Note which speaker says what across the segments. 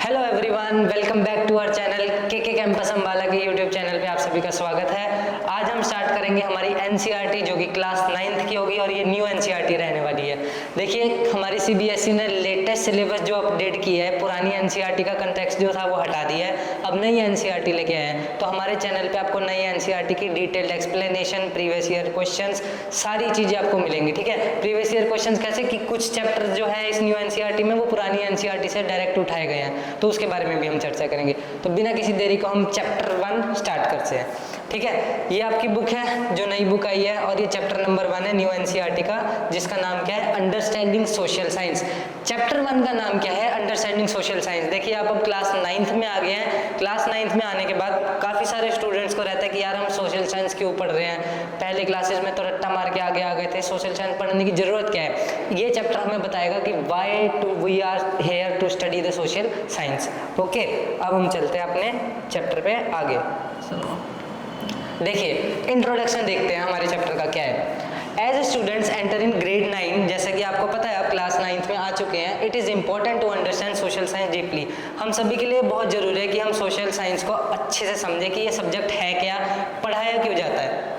Speaker 1: Hello everyone, welcome back to our channel के campus Ambala के YouTube channel पे आप सभी का स्वागत है। आज हम स्टार्ट करेंगे हमारी एनसीईआरटी जो कि क्लास 9th की होगी और ये न्यू एनसीईआरटी रहने वाली है। देखिए, हमारी सीबीएसई ने लेटेस्ट सिलेबस जो अपडेट किया है, पुरानी एनसीईआरटी का कंटेक्स्ट जो था वो हटा दिया है, अब नई एनसीईआरटी लेके आए हैं। तो हमारे चैनल पे आपको नई एनसीईआरटी की detailed explanation, previous year questions, सारी चीज़ें आपको मिलेंगी। ठीक है, प्रीवियस ईयर क्वेश्चंस कैसे कि कुछ चैप्टर जो है इस न्यू एनसीईआरटी में वो पुरानी एनसीईआरटी से डायरेक्ट उठाए गए हैं, तो उसके बारे में भी हम चर्चा करेंगे। तो बिना किसी देरी को हम चैप्टर 1 स्टार्ट करते हैं। ठीक है, ये आपकी बुक है जो नई बुक आई है और ये चैप्टर नंबर 1 है न्यू एनसीईआरटी का, जिसका नाम क्या है, अंडरस्टैंडिंग सोशल साइंस। चैप्टर 1 का नाम क्या है, अंडरस्टैंडिंग सोशल साइंस। देखिए, आप अब क्लास 9th में आ गए हैं। क्लास 9th में आने के बाद काफ़ी सारे स्टूडेंट्स को रहता है कि यार हम सोशल साइंस क्यों पढ़ रहे हैं, पहले क्लासेस में तो रट्टा मार के आगे आ गए थे, सोशल साइंस पढ़ने की जरूरत क्या है। ये चैप्टर हमें बताएगा कि why we are here to study the social science. Okay, अब हम चलते हैं अपने चैप्टर पे आगे। देखिए, इंट्रोडक्शन देखते हैं हमारे चैप्टर का क्या है। As students enter in grade 9, जैसा कि आपको पता है आप क्लास 9th में आ चुके हैं, it is important to understand social science deeply. हम सभी के लिए बहुत ज़रूरी है कि हम सोशल साइंस को अच्छे से समझें कि ये सब्जेक्ट है क्या, पढ़ाया क्यों जाता है।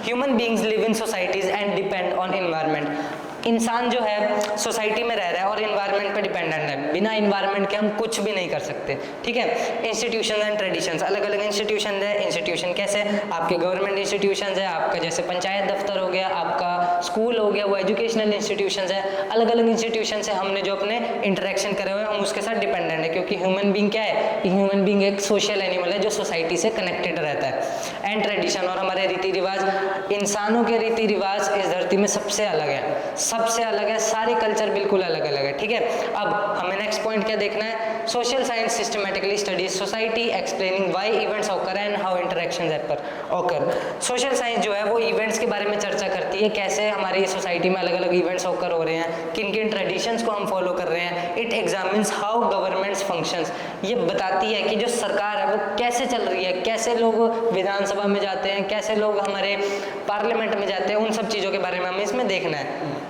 Speaker 1: Human beings live in societies and depend on environment. इंसान जो है सोसाइटी में रह रहा है और इन्वायरमेंट पे डिपेंडेंट है। बिना इन्वायरमेंट के हम कुछ भी नहीं कर सकते। ठीक है, इंस्टीट्यूशन एंड ट्रेडिशंस, अलग अलग इंस्टीट्यूशन है। इंस्टीट्यूशन कैसे, आपके गवर्नमेंट इंस्टीट्यूशन है, आपका जैसे पंचायत दफ्तर हो गया, आपका स्कूल हो गया, वो एजुकेशनल इंस्टीट्यूशन है। अलग अलग इंस्टीट्यूशन से हमने जो अपने इंटरेक्शन करे हुए हैं हम उसके साथ डिपेंडेंट है, क्योंकि ह्यूमन बींग क्या है, ह्यूमन बींग एक सोशल एनिमल है जो सोसाइटी से कनेक्टेड रहता है। एंड ट्रेडिशन, और हमारे रीति रिवाज, इंसानों के रीति रिवाज इस धरती में सबसे अलग है, सबसे अलग है। सारे कल्चर बिल्कुल अलग अलग है। ठीक है, अब हमें नेक्स्ट पॉइंट क्या देखना है, social science systematically studies society explaining why events occur and how interactions occur. Social science जो है वो इवेंट्स के बारे में चर्चा करती है, कैसे हमारी सोसाइटी में अलग अलग इवेंट्स ऑकर हो रहे हैं, किन किन ट्रेडिशंस को हम फॉलो कर रहे हैं। It examines how governments functions, ये बताती है कि जो सरकार है वो कैसे चल रही है, कैसे लोग विधानसभा में जाते हैं, कैसे लोग हमारे पार्लियामेंट में जाते हैं, उन सब चीज़ों के बारे में हमें इसमें देखना है।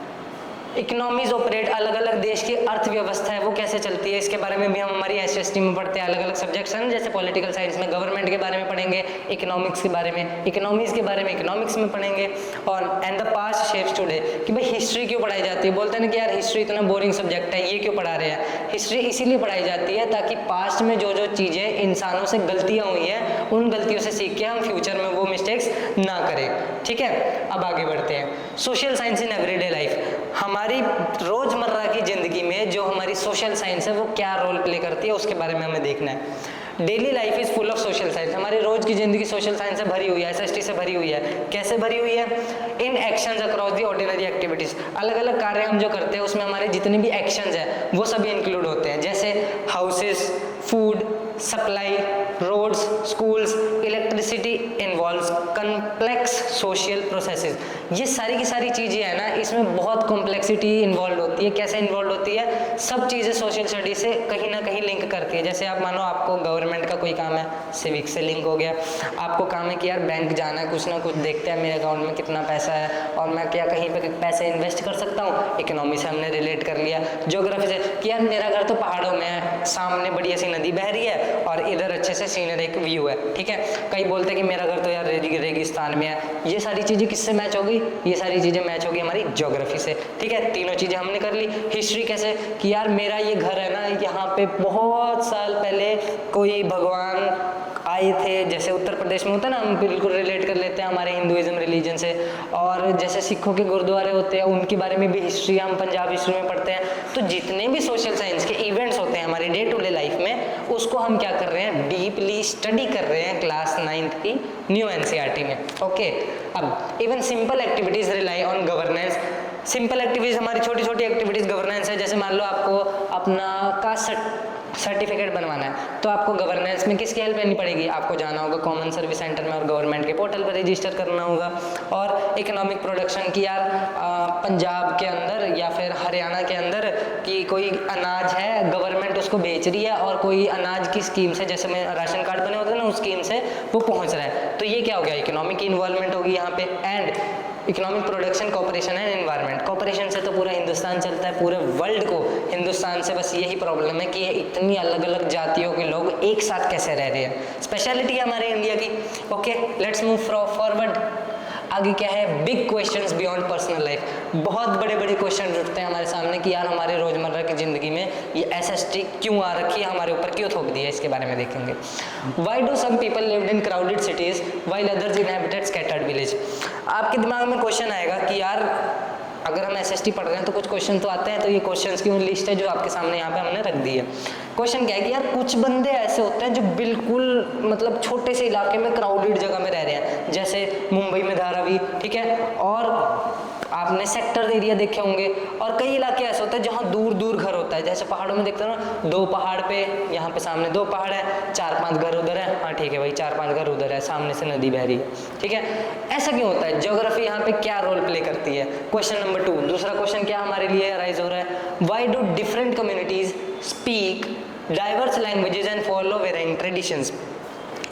Speaker 1: इकोनॉमीज ऑपरेट, अलग अलग देश की अर्थव्यवस्था है वो कैसे चलती है, इसके बारे में भी हम हमारी एसएसटी में पढ़ते हैं। अलग अलग सब्जेक्ट्स हैं, जैसे पॉलिटिकल साइंस में गवर्नमेंट के बारे में पढ़ेंगे, इकोनॉमिक्स के बारे में, इकोनॉमीज के बारे में इकोनॉमिक्स में पढ़ेंगे। और and the past shapes today, कि भाई हिस्ट्री क्यों पढ़ाई जाती है। बोलते हैं ना कि यार हिस्ट्री इतना बोरिंग सब्जेक्ट है, ये क्यों पढ़ा रहे हैं। हिस्ट्री इसीलिए पढ़ाई जाती है ताकि पास्ट में जो जो चीज़ें इंसानों से गलतियाँ हुई हैं उन गलतियों से सीख के हम फ्यूचर में वो मिस्टेक्स ना करें। ठीक है, अब आगे बढ़ते हैं। Social science in everyday life, हमारी रोजमर्रा की जिंदगी में जो हमारी सोशल साइंस है वो क्या रोल प्ले करती है उसके बारे में हमें देखना है। Daily life is full of social science, हमारी रोज की जिंदगी सोशल साइंस से भरी हुई है, एसएसटी से भरी हुई है। कैसे भरी हुई है, इन actions across the ordinary activities, अलग अलग कार्य हम जो करते हैं उसमें हमारे जितने भी एक्शंस हैं वो सभी इंक्लूड होते हैं, जैसे houses, food supply, roads, schools, electricity involves complex social processes. ये सारी की सारी चीज़ें हैं ना, इसमें बहुत कॉम्प्लेक्सिटी इन्वॉल्व होती है। कैसे इन्वॉल्व होती है, सब चीज़ें सोशल स्टडी से कहीं ना कहीं लिंक करती है। जैसे आप मानो आपको गवर्नमेंट का कोई काम है, सिविक से लिंक हो गया। आपको काम है कि यार बैंक जाना है, कुछ ना कुछ देखते हैं मेरे अकाउंट में कितना पैसा है और मैं क्या कहीं पे पैसे इन्वेस्ट कर सकता हूँ, इकोनॉमी से हमने रिलेट कर लिया। ज्योग्राफी से कि यार मेरा घर तो पहाड़ों में है, सामने बढ़िया सी नदी बह रही है और इधर अच्छे से सीनरी एक व्यू है। ठीक है, कई बोलते हैं कि मेरा घर तो यार रेगिस्तान में है। ये सारी चीज़ें किससे मैच होगी, ये सारी चीज़ें मैच होगी हमारी ज्योग्राफी से। ठीक है, तीनों चीज़ें हमने कर ली। हिस्ट्री कैसे कि यार मेरा ये घर है ना, यहाँ पे बहुत साल पहले कोई भगवान आए थे, जैसे उत्तर प्रदेश में होता है ना, हम बिल्कुल रिलेट कर लेते हैं हमारे हिंदुइज्म रिलीजन से। और जैसे सिखों के गुरुद्वारे होते हैं उनके बारे में भी हिस्ट्री हम पंजाब हिस्ट्री में पढ़ते हैं। तो जितने भी सोशल साइंस के इवेंट्स होते हैं हमारी डे टू डे लाइफ में, उसको हम क्या कर रहे हैं, डीपली स्टडी कर रहे हैं क्लास 9th की न्यू एनसीईआरटी में। ओके, अब even simple activities rely on governance. Simple activities हमारी छोटी छोटी एक्टिविटीज गवर्नेंस है। जैसे मान लो आपको अपना कास्ट सर्टिफिकेट बनवाना है तो आपको गवर्नेंस में किसकी हेल्प लेनी पड़ेगी, आपको जाना होगा कॉमन सर्विस सेंटर में और गवर्नमेंट के पोर्टल पर रजिस्टर करना होगा। और इकोनॉमिक प्रोडक्शन की यार पंजाब के अंदर या फिर हरियाणा के अंदर कि कोई अनाज है, गवर्नमेंट उसको बेच रही है और कोई अनाज की स्कीम से, जैसे में राशन कार्ड बने होते हैं ना, उस स्कीम से वो पहुंच रहा है, तो ये क्या हो गया, इकोनॉमिक इन्वॉल्वमेंट होगी यहाँ पे। And economic production, cooperation and environment. Cooperation से तो पूरा हिंदुस्तान चलता है, पूरे वर्ल्ड को हिंदुस्तान से बस यही प्रॉब्लम है कि ये इतनी अलग अलग जातियों के लोग एक साथ कैसे रह रहे हैं, स्पेशलिटी है हमारे इंडिया की। Okay, let's move forward. आगे क्या है, big questions beyond personal life. बहुत बड़े बड़े क्वेश्चन उठते हैं हमारे सामने कि यार हमारे रोजमर्रा की जिंदगी में ये एसएसटी क्यों आ रखी है, हमारे ऊपर क्यों थोप दी है, इसके बारे में देखेंगे। Why do some people lived in crowded cities while others inhabited scattered village. आपके दिमाग में क्वेश्चन आएगा कि यार अगर हम एसएसटी पढ़ रहे हैं तो कुछ क्वेश्चन तो आते हैं, तो ये क्वेश्चंस की लिस्ट है जो आपके सामने यहाँ पे हमने रख दी है। क्वेश्चन क्या है कि यार कुछ बंदे ऐसे होते हैं जो बिल्कुल मतलब छोटे से इलाके में क्राउडेड जगह में रह रहे हैं, जैसे मुंबई में धारावी, ठीक है, और आपने सेक्टर एरिया देखे होंगे, और कई इलाके ऐसे होते हैं जहाँ दूर दूर घर होता है, जैसे पहाड़ों में देखते हो ना, 2 पहाड़ पे, यहाँ पे सामने 2 पहाड़ है, 4-5 घर उधर है, हाँ ठीक है भाई 4-5 घर उधर है, सामने से नदी बह रही है, ठीक है। ऐसा क्यों होता है, ज्योग्राफी यहाँ पे क्या रोल प्ले करती है। क्वेश्चन नंबर 2, दूसरा क्वेश्चन क्या हमारे लिए राइज हो रहा है, why do different communities speak diverse languages and follow varying traditions.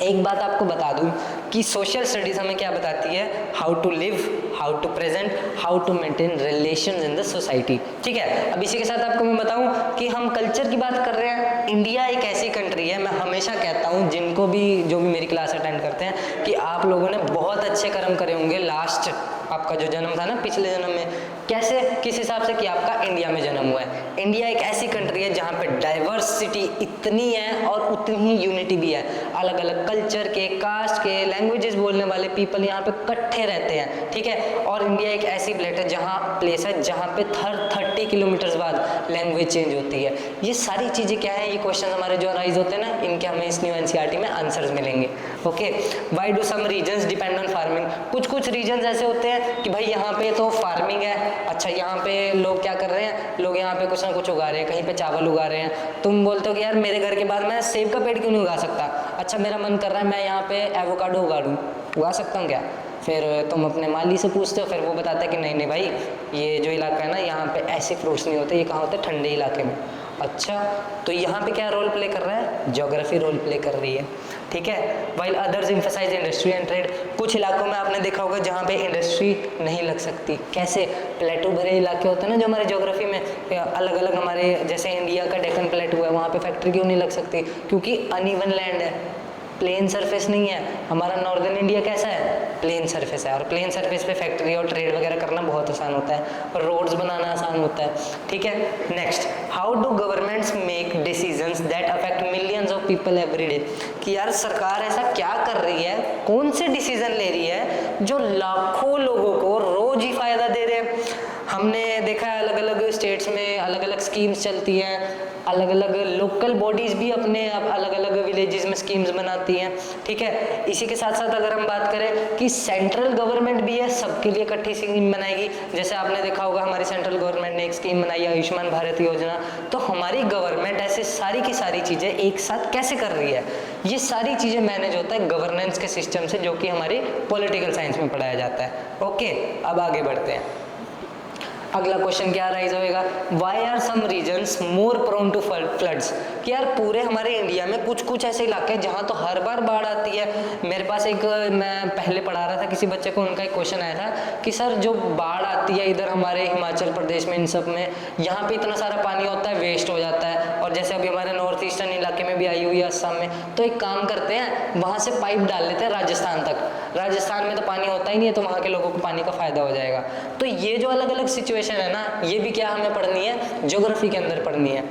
Speaker 1: एक बात आपको बता दूं कि सोशल स्टडीज हमें क्या बताती है, how to live, how to present, how to maintain relations in the society, ठीक है। अब इसी के साथ आपको मैं बताऊं कि हम कल्चर की बात कर रहे हैं। इंडिया एक ऐसी कंट्री है, मैं हमेशा कहता हूं जिनको भी, जो भी मेरी क्लास अटेंड करते हैं, कि आप लोगों ने बहुत अच्छे कर्म करे होंगे लास्ट, आपका जो जन्म था ना पिछले जन्म में, कैसे, किस हिसाब से कि आपका इंडिया में जन्म हुआ है। इंडिया एक ऐसी कंट्री है जहाँ पे डाइवर्सिटी इतनी है और उतनी ही यूनिटी भी है, अलग अलग कल्चर के, कास्ट के, लैंग्वेजेस बोलने वाले पीपल यहाँ पे इकट्ठे रहते हैं, ठीक है। और इंडिया एक ऐसी प्लेस है जहाँ पे 30 किलोमीटर बाद लैंग्वेज चेंज होती है। ये सारी चीज़ें क्या है, ये क्वेश्चन हमारे जो राइज होते हैं ना, इनके हमें इस न्यू एनसीईआरटी में आंसर्स मिलेंगे। Okay, why do some regions depend on farming. कुछ रीजन्स ऐसे होते हैं कि भाई यहाँ पे तो फार्मिंग है, अच्छा यहाँ पे लोग क्या कर रहे हैं, लोग यहाँ पे कुछ ना कुछ उगा रहे हैं, कहीं पे चावल उगा रहे हैं। तुम बोलते हो कि यार मेरे घर के बाद मैं सेब का पेड़ क्यों नहीं उगा सकता, अच्छा मेरा मन कर रहा है मैं यहाँ पे एवोकाडो उगा सकता हूँ क्या। फिर तुम अपने माली से पूछते हो, फिर वो बताता है कि नहीं नहीं भाई, ये जो इलाका है ना, यहाँ पे ऐसे फ्रूट्स नहीं होते, ये कहाँ होते हैं, ठंडे इलाके में। अच्छा, तो यहाँ पे क्या रोल प्ले कर रहा है, ज्योग्राफी रोल प्ले कर रही है, ठीक है। While others emphasise industry and trade. कुछ इलाकों में आपने देखा होगा जहाँ पे इंडस्ट्री नहीं लग सकती, कैसे, प्लेटू भरे इलाके होते हैं ना जो हमारे ज्योग्राफी में, अलग अलग हमारे, जैसे इंडिया का डेक्कन प्लेटू है, वहाँ पे फैक्ट्री क्यों नहीं लग सकती, क्योंकि अनइवन लैंड है, प्लेन सरफेस नहीं है। हमारा नॉर्दर्न इंडिया कैसा है, प्लेन सरफेस है, और प्लेन सरफेस पे फैक्ट्री और ट्रेड वगैरह करना बहुत आसान होता है, और रोड्स बनाना आसान होता है, ठीक है। Next, how do governments make decisions that affect millions of people every day. कि यार सरकार ऐसा क्या कर रही है, कौन से डिसीजन ले रही है जो लाखों लोगों को रोज ही फायदा दे रहे हैं। हमने देखा है अलग अलग स्टेट्स में अलग अलग स्कीम्स चलती हैं, अलग अलग लोकल बॉडीज भी अपने अलग अलग विलेजेस में स्कीम्स बनाती हैं, ठीक है। इसी के साथ साथ अगर हम बात करें कि सेंट्रल गवर्नमेंट भी है, सबके लिए इकट्ठी स्कीम बनाएगी। जैसे आपने देखा होगा हमारी सेंट्रल गवर्नमेंट ने एक स्कीम बनाई है, आयुष्मान भारत योजना। तो हमारी गवर्नमेंट ऐसे सारी की सारी चीज़ें एक साथ कैसे कर रही है, ये सारी चीज़ें मैनेज होता है गवर्नेंस के सिस्टम से, जो कि हमारी पॉलिटिकल साइंस में पढ़ाया जाता है। ओके, अब आगे बढ़ते हैं। अगला क्वेश्चन क्या राइज होएगा, why are some regions more prone to floods. कि यार पूरे हमारे इंडिया में कुछ ऐसे इलाके हैं जहाँ तो हर बार बाढ़ आती है। मेरे पास एक, मैं पहले पढ़ा रहा था किसी बच्चे को, उनका एक क्वेश्चन आया था कि सर जो बाढ़ आती है इधर हमारे हिमाचल प्रदेश में, इन सब में, यहाँ पे इतना सारा पानी होता है, वेस्ट हो जाता है, और जैसे अभी हमारे नॉर्थ ईस्टर्न इलाके में भी आई हुई है, असम में, तो एक काम करते हैं, वहाँ से पाइप डाल लेते हैं राजस्थान तक। राजस्थान में तो पानी होता ही नहीं है, तो वहाँ के लोगों को पानी का फायदा हो जाएगा। तो ये जो अलग अलग सिचुएशन है ना, ये भी क्या हमें पढ़नी है, ज्योग्राफी के अंदर पढ़नी है।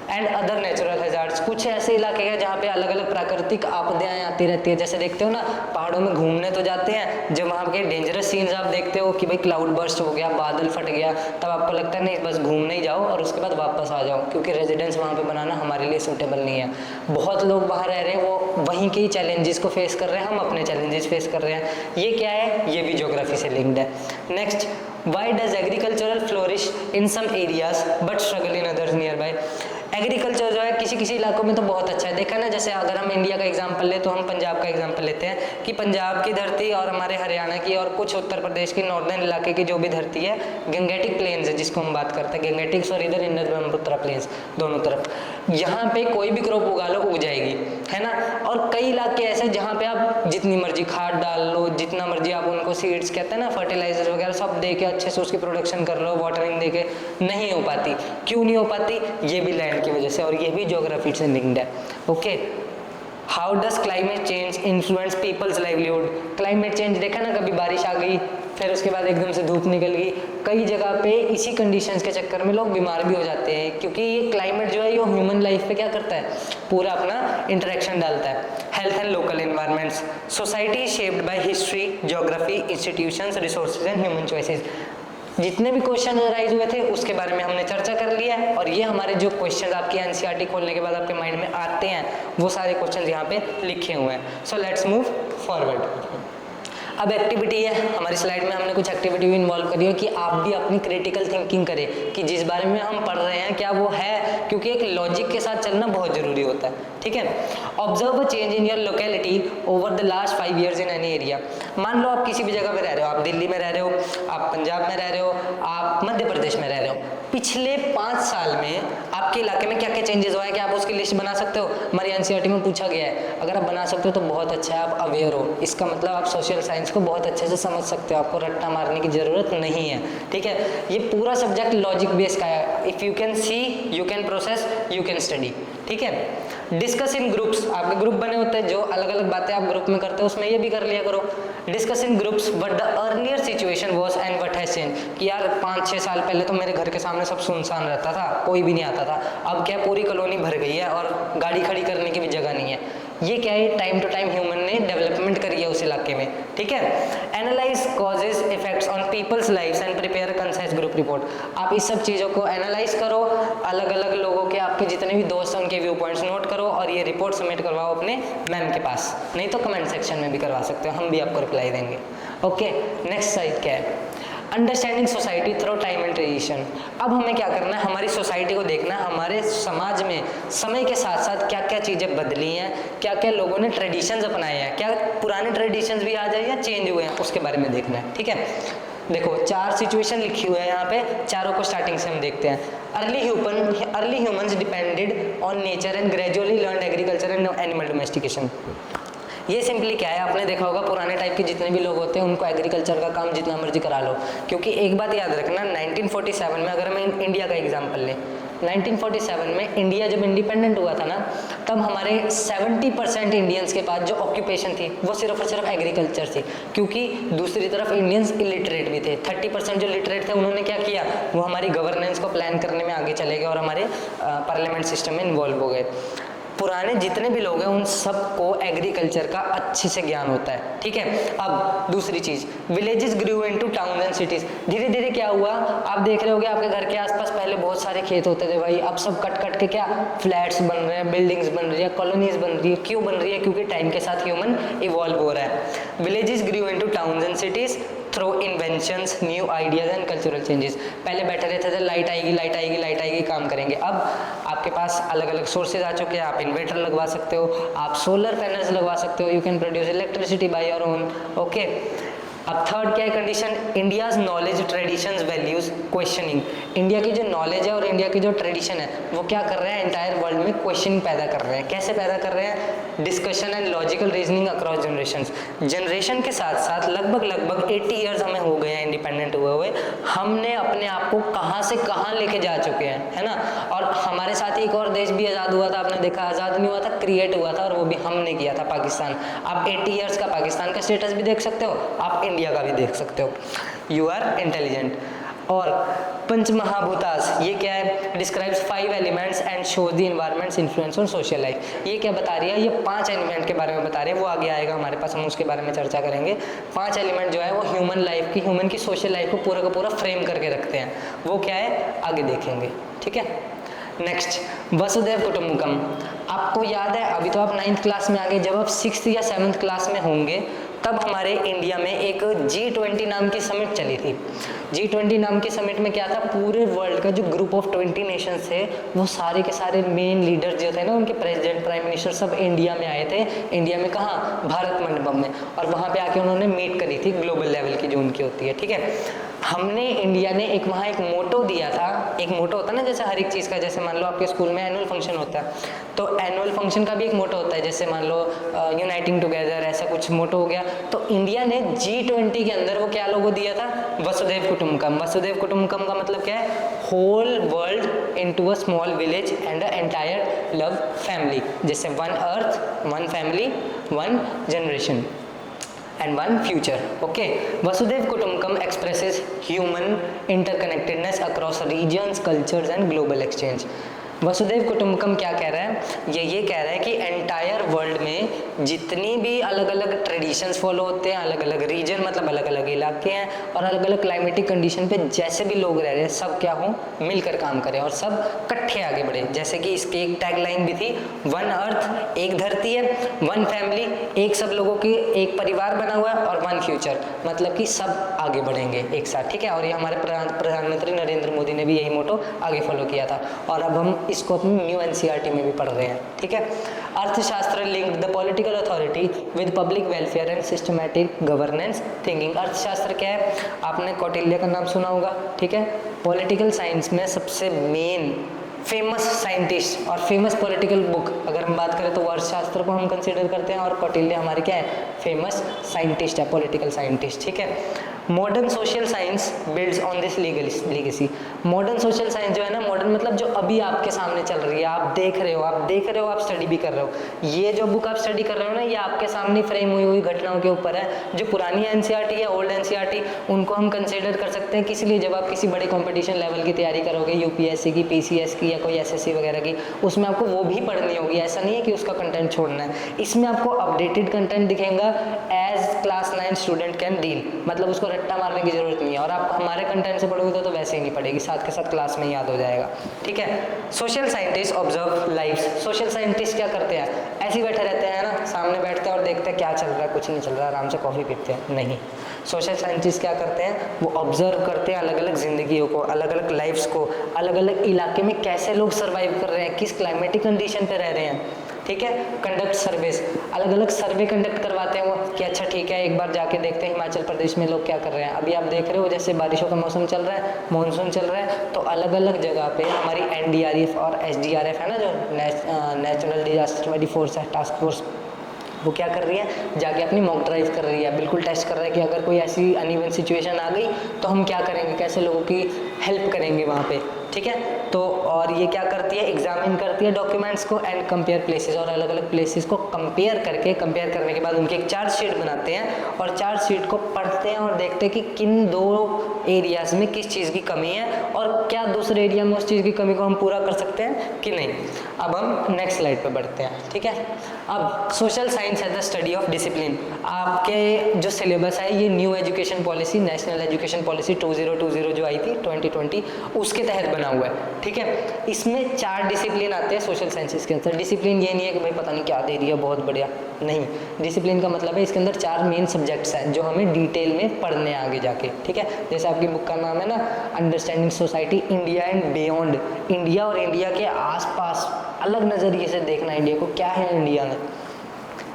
Speaker 1: एंड अदर नेचुरल हैजार्ड्स, कुछ ऐसे इलाके हैं जहाँ पे अलग अलग प्राकृतिक आपदाएं आती रहती है। जैसे देखते हो ना, पहाड़ों में घूमने तो जाते हैं, जब वहाँ के डेंजरस सीन्स आप देखते हो कि भाई क्लाउड बर्स्ट हो गया, बादल फट गया, तब आपको लगता है नहीं बस घूमने ही जाओ और उसके बाद वापस आ जाओ, क्योंकि रेजिडेंस वहाँ पे बनाना हमारे लिए सूटेबल नहीं है। बहुत लोग वहाँ रह रहे हैं, वो वहीं के ही चैलेंजेस को फेस कर रहे हैं, हम अपने चैलेंजेस फेस कर रहे हैं। ये क्या है, ये भी ज्योग्राफी से लिंक्ड है। Next, why does agricultural flourish in some areas but struggle in others nearby। Agriculture जो है किसी किसी इलाकों में तो बहुत अच्छा है, देखा ना, जैसे अगर हम इंडिया का एग्जांपल ले तो हम पंजाब का एग्जांपल लेते हैं कि पंजाब की धरती और हमारे हरियाणा की और कुछ उत्तर प्रदेश की नॉर्दर्न इलाके की जो भी धरती है, गंगेटिक प्लेन्स है जिसको हम बात करते हैं, गंगेटिक्स और इधर इंडस ब्रह्मपुत्र प्लेन्स दोनों तरफ, यहाँ पे कोई भी क्रॉप उगा लो उग जाएगी, है ना। और कई इलाके ऐसे जहाँ पे आप जितनी मर्जी खाद डाल लो, जितना मर्जी आप उनको सीड्स कहते हैं ना, फर्टिलाइजर वगैरह सब दे के अच्छे से उसकी प्रोडक्शन कर लो, वाटरिंग दे के, नहीं हो पाती। क्यों नहीं हो पाती? ये भी लैंड की वजह से और ये भी ज्योग्राफी से लिंक्ड है। Okay, how does climate change influence people's livelihood? Climate change देखा ना, कभी बारिश आ गई फिर उसके बाद एकदम से धूप निकल गई, कई जगह पे इसी कंडीशंस के चक्कर में लोग बीमार भी हो जाते हैं, क्योंकि ये क्लाइमेट जो है ये ह्यूमन लाइफ पे क्या करता है, पूरा अपना इंटरेक्शन डालता है। Health and local environments, society shaped by history, geography, institutions, resources and human choices. जितने भी क्वेश्चन राइज हुए थे उसके बारे में हमने चर्चा कर लिया है, और ये हमारे जो क्वेश्चन आपकी एनसीईआरटी खोलने के बाद आपके माइंड में आते हैं वो सारे क्वेश्चन यहाँ पे लिखे हुए हैं। So let's move forward. अब एक्टिविटी है, हमारी स्लाइड में हमने कुछ एक्टिविटी भी इन्वॉल्व करी है कि आप भी अपनी क्रिटिकल थिंकिंग करें कि जिस बारे में हम पढ़ रहे हैं क्या वो है, क्योंकि एक लॉजिक के साथ चलना बहुत जरूरी होता है, ठीक है। Observe a change in your locality over the last 5 years in any area. मान लो आप किसी भी जगह पे रह रहे हो, आप दिल्ली में रह रहे हो, आप पंजाब में रह रहे हो, आप मध्य प्रदेश में रह रहे हो, पिछले 5 साल में आपके इलाके में क्या क्या चेंजेस हुआ है, क्या आप उसकी लिस्ट बना सकते हो? हमारी एनसीईआरटी में पूछा गया है, अगर आप बना सकते हो तो बहुत अच्छा है, आप अवेयर हो, इसका मतलब आप सोशल साइंस को बहुत अच्छे से समझ सकते हो, आपको रट्टा मारने की जरूरत नहीं है, ठीक है। ये पूरा सब्जेक्ट लॉजिक बेस्ड का है, if you can see you can process you can study, ठीक है। डिस्कस इन ग्रुप्स, आपके ग्रुप बने होते हैं, जो अलग अलग बातें आप ग्रुप में करते हो उसमें ये भी कर लिया करो। Discuss in groups what the earlier situation was and what has change, कि यार 5-6 साल पहले तो मेरे घर के सामने सब सुनसान रहता था, कोई भी नहीं आता था, अब क्या पूरी कॉलोनी भर गई है और गाड़ी खड़ी करने की भी जगह नहीं है। ये क्या है, टाइम टू टाइम ह्यूमन ने डेवलपमेंट करी है उस इलाके में, ठीक है। Analyse causes effects on people's lives and prepare concise group report. आप इस सब चीज़ों को एनालाइज करो, अलग अलग लोगों के, आपके जितने भी दोस्त हैं उनके व्यू पॉइंट्स नोट करो और ये रिपोर्ट सबमिट करवाओ अपने मैम के पास, नहीं तो कमेंट सेक्शन में भी करवा सकते हो, हम भी आपको रिप्लाई देंगे। ओके, नेक्स्ट साइड क्या है, understanding society through time and tradition. अब हमें क्या करना है, हमारी सोसाइटी को देखना है, हमारे समाज में समय के साथ साथ क्या क्या चीज़ें बदली हैं, क्या क्या लोगों ने ट्रेडिशंस अपनाए हैं, क्या पुराने ट्रेडिशंस भी आ जाए या चेंज हुए हैं, उसके बारे में देखना है, ठीक है। देखो 4 सिचुएशन लिखी हुई है यहाँ पे, चारों को स्टार्टिंग से हम देखते हैं। Early humans depended on nature and gradually learn agriculture and animal domestication. ये सिंपली क्या है, आपने देखा होगा पुराने टाइप के जितने भी लोग होते हैं उनको एग्रीकल्चर का काम जितना मर्जी करा लो, क्योंकि एक बात याद रखना, 1947 में अगर हम इंडिया का एग्जांपल लें, 1947 में इंडिया जब इंडिपेंडेंट हुआ था ना, तब हमारे 70% इंडियंस के पास जो ऑक्यूपेशन थी वो सिर्फ और सिर्फ एग्रीकल्चर थी, क्योंकि दूसरी तरफ इंडियंस इलिटरेट भी थे। 30% जो लिटरेट थे उन्होंने क्या किया, वो हमारी गवर्नेंस को प्लान करने में आगे चले गए और हमारे पार्लियामेंट सिस्टम में इन्वॉल्व हो गए। पुराने जितने भी लोग हैं उन सबको एग्रीकल्चर का अच्छे से ज्ञान होता है, ठीक है। अब दूसरी चीज़, villages Guru into towns and cities. धीरे धीरे क्या हुआ, आप देख रहे होगे आपके घर के आसपास पहले बहुत सारे खेत होते थे भाई, अब सब कट कट के क्या फ्लैट्स बन रहे हैं, बिल्डिंग्स बन रही है, कॉलोनीज बन रही है। क्यों बन रही है? क्योंकि टाइम के साथ ह्यूमन इवॉल्व हो रहा है। Villages Guru into towns and cities through inventions, new ideas and cultural changes. पहले बैठे रहते थे लाइट आएगी लाइट आएगी लाइट आएगी काम करेंगे, अब आपके पास अलग अलग सोर्सेज आ चुके हैं, आप इन्वर्टर लगवा सकते हो, आप सोलर पैनल्स लगवा सकते हो, you can produce electricity by your own, okay. अब थर्ड क्या है condition, India's knowledge traditions values questioning. India की जो नॉलेज है और इंडिया की जो ट्रेडिशन है वो क्या कर रहे हैं, एंटायर वर्ल्ड में क्वेश्चनिंग पैदा कर रहे हैं। कैसे पैदा कर रहे हैं? Discussion and logical reasoning across generations. Generation के साथ साथ लगभग 80 ईयर्स हमें हो गए हैं इंडिपेंडेंट हुए, हमने अपने आप को कहाँ से कहाँ लेके जा चुके हैं, है ना। और हमारे साथ ही एक और देश भी आज़ाद हुआ था, आपने देखा, आज़ाद नहीं हुआ था, क्रिएट हुआ था, और वो भी हमने किया था, पाकिस्तान। आप 80 ईयर्स का पाकिस्तान का स्टेटस भी देख सकते हो, आप इंडिया का भी देख सकते हो। You are intelligent. और पंचमहाभूतास, ये क्या है, describes 5 elements and shows the environment's influence on social life. ये क्या बता रही है, ये 5 एलिमेंट के बारे में बता रही है, वो आगे आएगा हमारे पास, हम उसके बारे में चर्चा करेंगे। 5 एलिमेंट जो है वो ह्यूमन लाइफ की, ह्यूमन की सोशल लाइफ को पूरा का पूरा फ्रेम करके रखते हैं, वो क्या है आगे देखेंगे, ठीक है। नेक्स्ट, वसुधैव कुटुंबकम। आपको याद है, अभी तो आप 9th क्लास में आ गए, जब आप 6th या 7th क्लास में होंगे तब हमारे इंडिया में एक G20 नाम की समिट चली थी। G20 नाम की समिट में क्या था, पूरे वर्ल्ड का जो ग्रुप ऑफ 20 नेशंस थे वो सारे के सारे मेन लीडर जो थे ना, उनके प्रेसिडेंट, प्राइम मिनिस्टर सब इंडिया में आए थे। इंडिया में कहाँ, भारत मंडपम में, और वहाँ पे आके उन्होंने मीट करी थी ग्लोबल लेवल की जो उनकी होती है, ठीक है। हमने इंडिया ने एक वहाँ एक मोटो दिया था, एक मोटो होता है ना जैसे हर एक चीज़ का, जैसे मान लो आपके स्कूल में एनुअल फंक्शन होता है, तो एनुअल फंक्शन का भी एक मोटो होता है, जैसे मान लो यूनाइटिंग टुगेदर, ऐसा कुछ मोटो हो गया। तो इंडिया ने G20 के अंदर वो क्या लोगो दिया था, वसुधैव कुटुंबकम। वसुधैव कुटुंबकम का मतलब क्या है, whole world into a small village and a entire love family, जैसे one earth, one family, one generation and one future. Okay, Vasudhaiv Kutumbakam expresses human interconnectedness across regions, cultures and global exchange. वसुधैव कुटुंबकम क्या कह रहा है, ये कह रहा है कि एंटायर वर्ल्ड में जितनी भी अलग अलग ट्रेडिशंस फॉलो होते हैं, अलग अलग रीजन मतलब अलग अलग इलाके हैं, और अलग अलग क्लाइमेटिक कंडीशन पे जैसे भी लोग रह रहे हैं, सब क्या हो, मिलकर काम करें और सब इकट्ठे आगे बढ़े। जैसे कि इसकी एक टैगलाइन भी थी, वन अर्थ, एक धरती है, वन फैमिली, एक सब लोगों की एक परिवार बना हुआ है, और वन फ्यूचर मतलब कि सब आगे बढ़ेंगे एक साथ, ठीक है। और ये हमारे प्रधानमंत्री नरेंद्र मोदी ने भी यही मोटो आगे फॉलो किया था, और अब हम इसको अपनी न्यू NCERT में भी पढ़ रहे हैं, ठीक है। अर्थशास्त्र linked the political authority with public welfare and systematic governance thinking. अर्थशास्त्र क्या है, आपने कौटिल्य का नाम सुना होगा, ठीक है। पॉलिटिकल साइंस में सबसे मेन फेमस साइंटिस्ट और फेमस पॉलिटिकल बुक अगर हम बात करें तो अर्थशास्त्र को हम कंसीडर करते हैं, और कौटिल्य हमारे क्या है, फेमस साइंटिस्ट है, पॉलिटिकल साइंटिस्ट, ठीक है। Modern social science builds on this legacy. Modern social science जो है ना, मॉडर्न मतलब जो अभी आपके सामने चल रही है, आप देख रहे हो, आप स्टडी भी कर रहे हो। ये जो बुक आप स्टडी कर रहे हो ना, ये आपके सामने फ्रेम हुई घटनाओं के ऊपर है। जो पुरानी NCERT है, ओल्ड NCERT, उनको हम कंसिडर कर सकते हैं किस लिए, जब आप किसी बड़े कॉम्पिटिशन लेवल की तैयारी करोगे, UPSC की, PCS की या कोई SSC वगैरह की, उसमें आपको वो भी पढ़नी होगी। ऐसा नहीं है कि उसका कंटेंट छोड़ना है, इसमें आपको अपडेटेड कंटेंट दिखेगा as class 9 student can deal, मतलब उसको रट्टा मारने की जरूरत नहीं है। और आप हमारे कंटेंट से पढ़ोगे तो वैसे ही नहीं पड़ेगी, साथ के साथ क्लास में याद हो जाएगा, ठीक है। Social scientist observe lives. Social scientist क्या करते हैं, ऐसे ही बैठे रहते हैं ना, सामने बैठते हैं और देखते हैं क्या चल रहा है, कुछ नहीं चल रहा है, आराम से कॉफी पीते हैं, नहीं। सोशल साइंटिस्ट क्या करते हैं, वो ऑब्जर्व करते हैं अलग अलग जिंदगियों को, अलग अलग लाइफ्स को, अलग अलग इलाके में कैसे लोग सर्वाइव कर रहे हैं, किस क्लाइमेटिक कंडीशन पे रह रहे हैं, ठीक है। कंडक्ट सर्वेस, अलग अलग सर्वे कंडक्ट करवाते हैं वो, कि अच्छा ठीक है एक बार जाके देखते हैं हिमाचल प्रदेश में लोग क्या कर रहे हैं। अभी आप देख रहे हो जैसे बारिशों का मौसम चल रहा है, मानसून चल रहा है, तो अलग अलग जगह पे हमारी NDRF और SDRF है ना, जो नेशनल डिजास्टर फोर्स है, टास्क फोर्स, वो क्या कर रही है, जाके अपनी मॉक ड्राइव कर रही है, बिल्कुल टेस्ट कर रहा है कि अगर कोई ऐसी अनइवन सिचुएशन आ गई तो हम क्या करेंगे, कैसे लोगों की हेल्प करेंगे वहाँ पे, ठीक है। तो और ये क्या करती है, एग्जामिन करती है डॉक्यूमेंट्स को एंड कंपेयर प्लेसेस, और अलग अलग प्लेसेस को कंपेयर करने के बाद उनकी एक चार्ज शीट बनाते हैं, और चार्ज शीट को पढ़ते हैं और देखते हैं कि किन दो एरियाज में किस चीज़ की कमी है, और क्या दूसरे एरिया में उस चीज़ की कमी को हम पूरा कर सकते हैं कि नहीं। अब हम नेक्स्ट स्लाइड पे बढ़ते हैं, ठीक है। अब सोशल साइंस है द स्टडी ऑफ डिसिप्लिन। आपके जो सिलेबस है ये new education policy, national education policy 2020 जो आई थी 2020, उसके तहत बना हुआ है, ठीक है। इसमें 4 डिसिप्लिन आते हैं सोशल साइंसेस के अंदर। डिसिप्लिन ये नहीं है कि भाई पता नहीं क्या दे दिया बहुत बढ़िया, नहीं। डिसिप्लिन का मतलब है इसके अंदर 4 मेन सब्जेक्ट्स हैं जो हमें डिटेल में पढ़ने आगे जाके, ठीक है। जैसे आपकी बुक का नाम है ना, understanding society India and beyond. India और इंडिया के आसपास अलग नज़रिए से देखना इंडिया को, क्या है इंडिया में।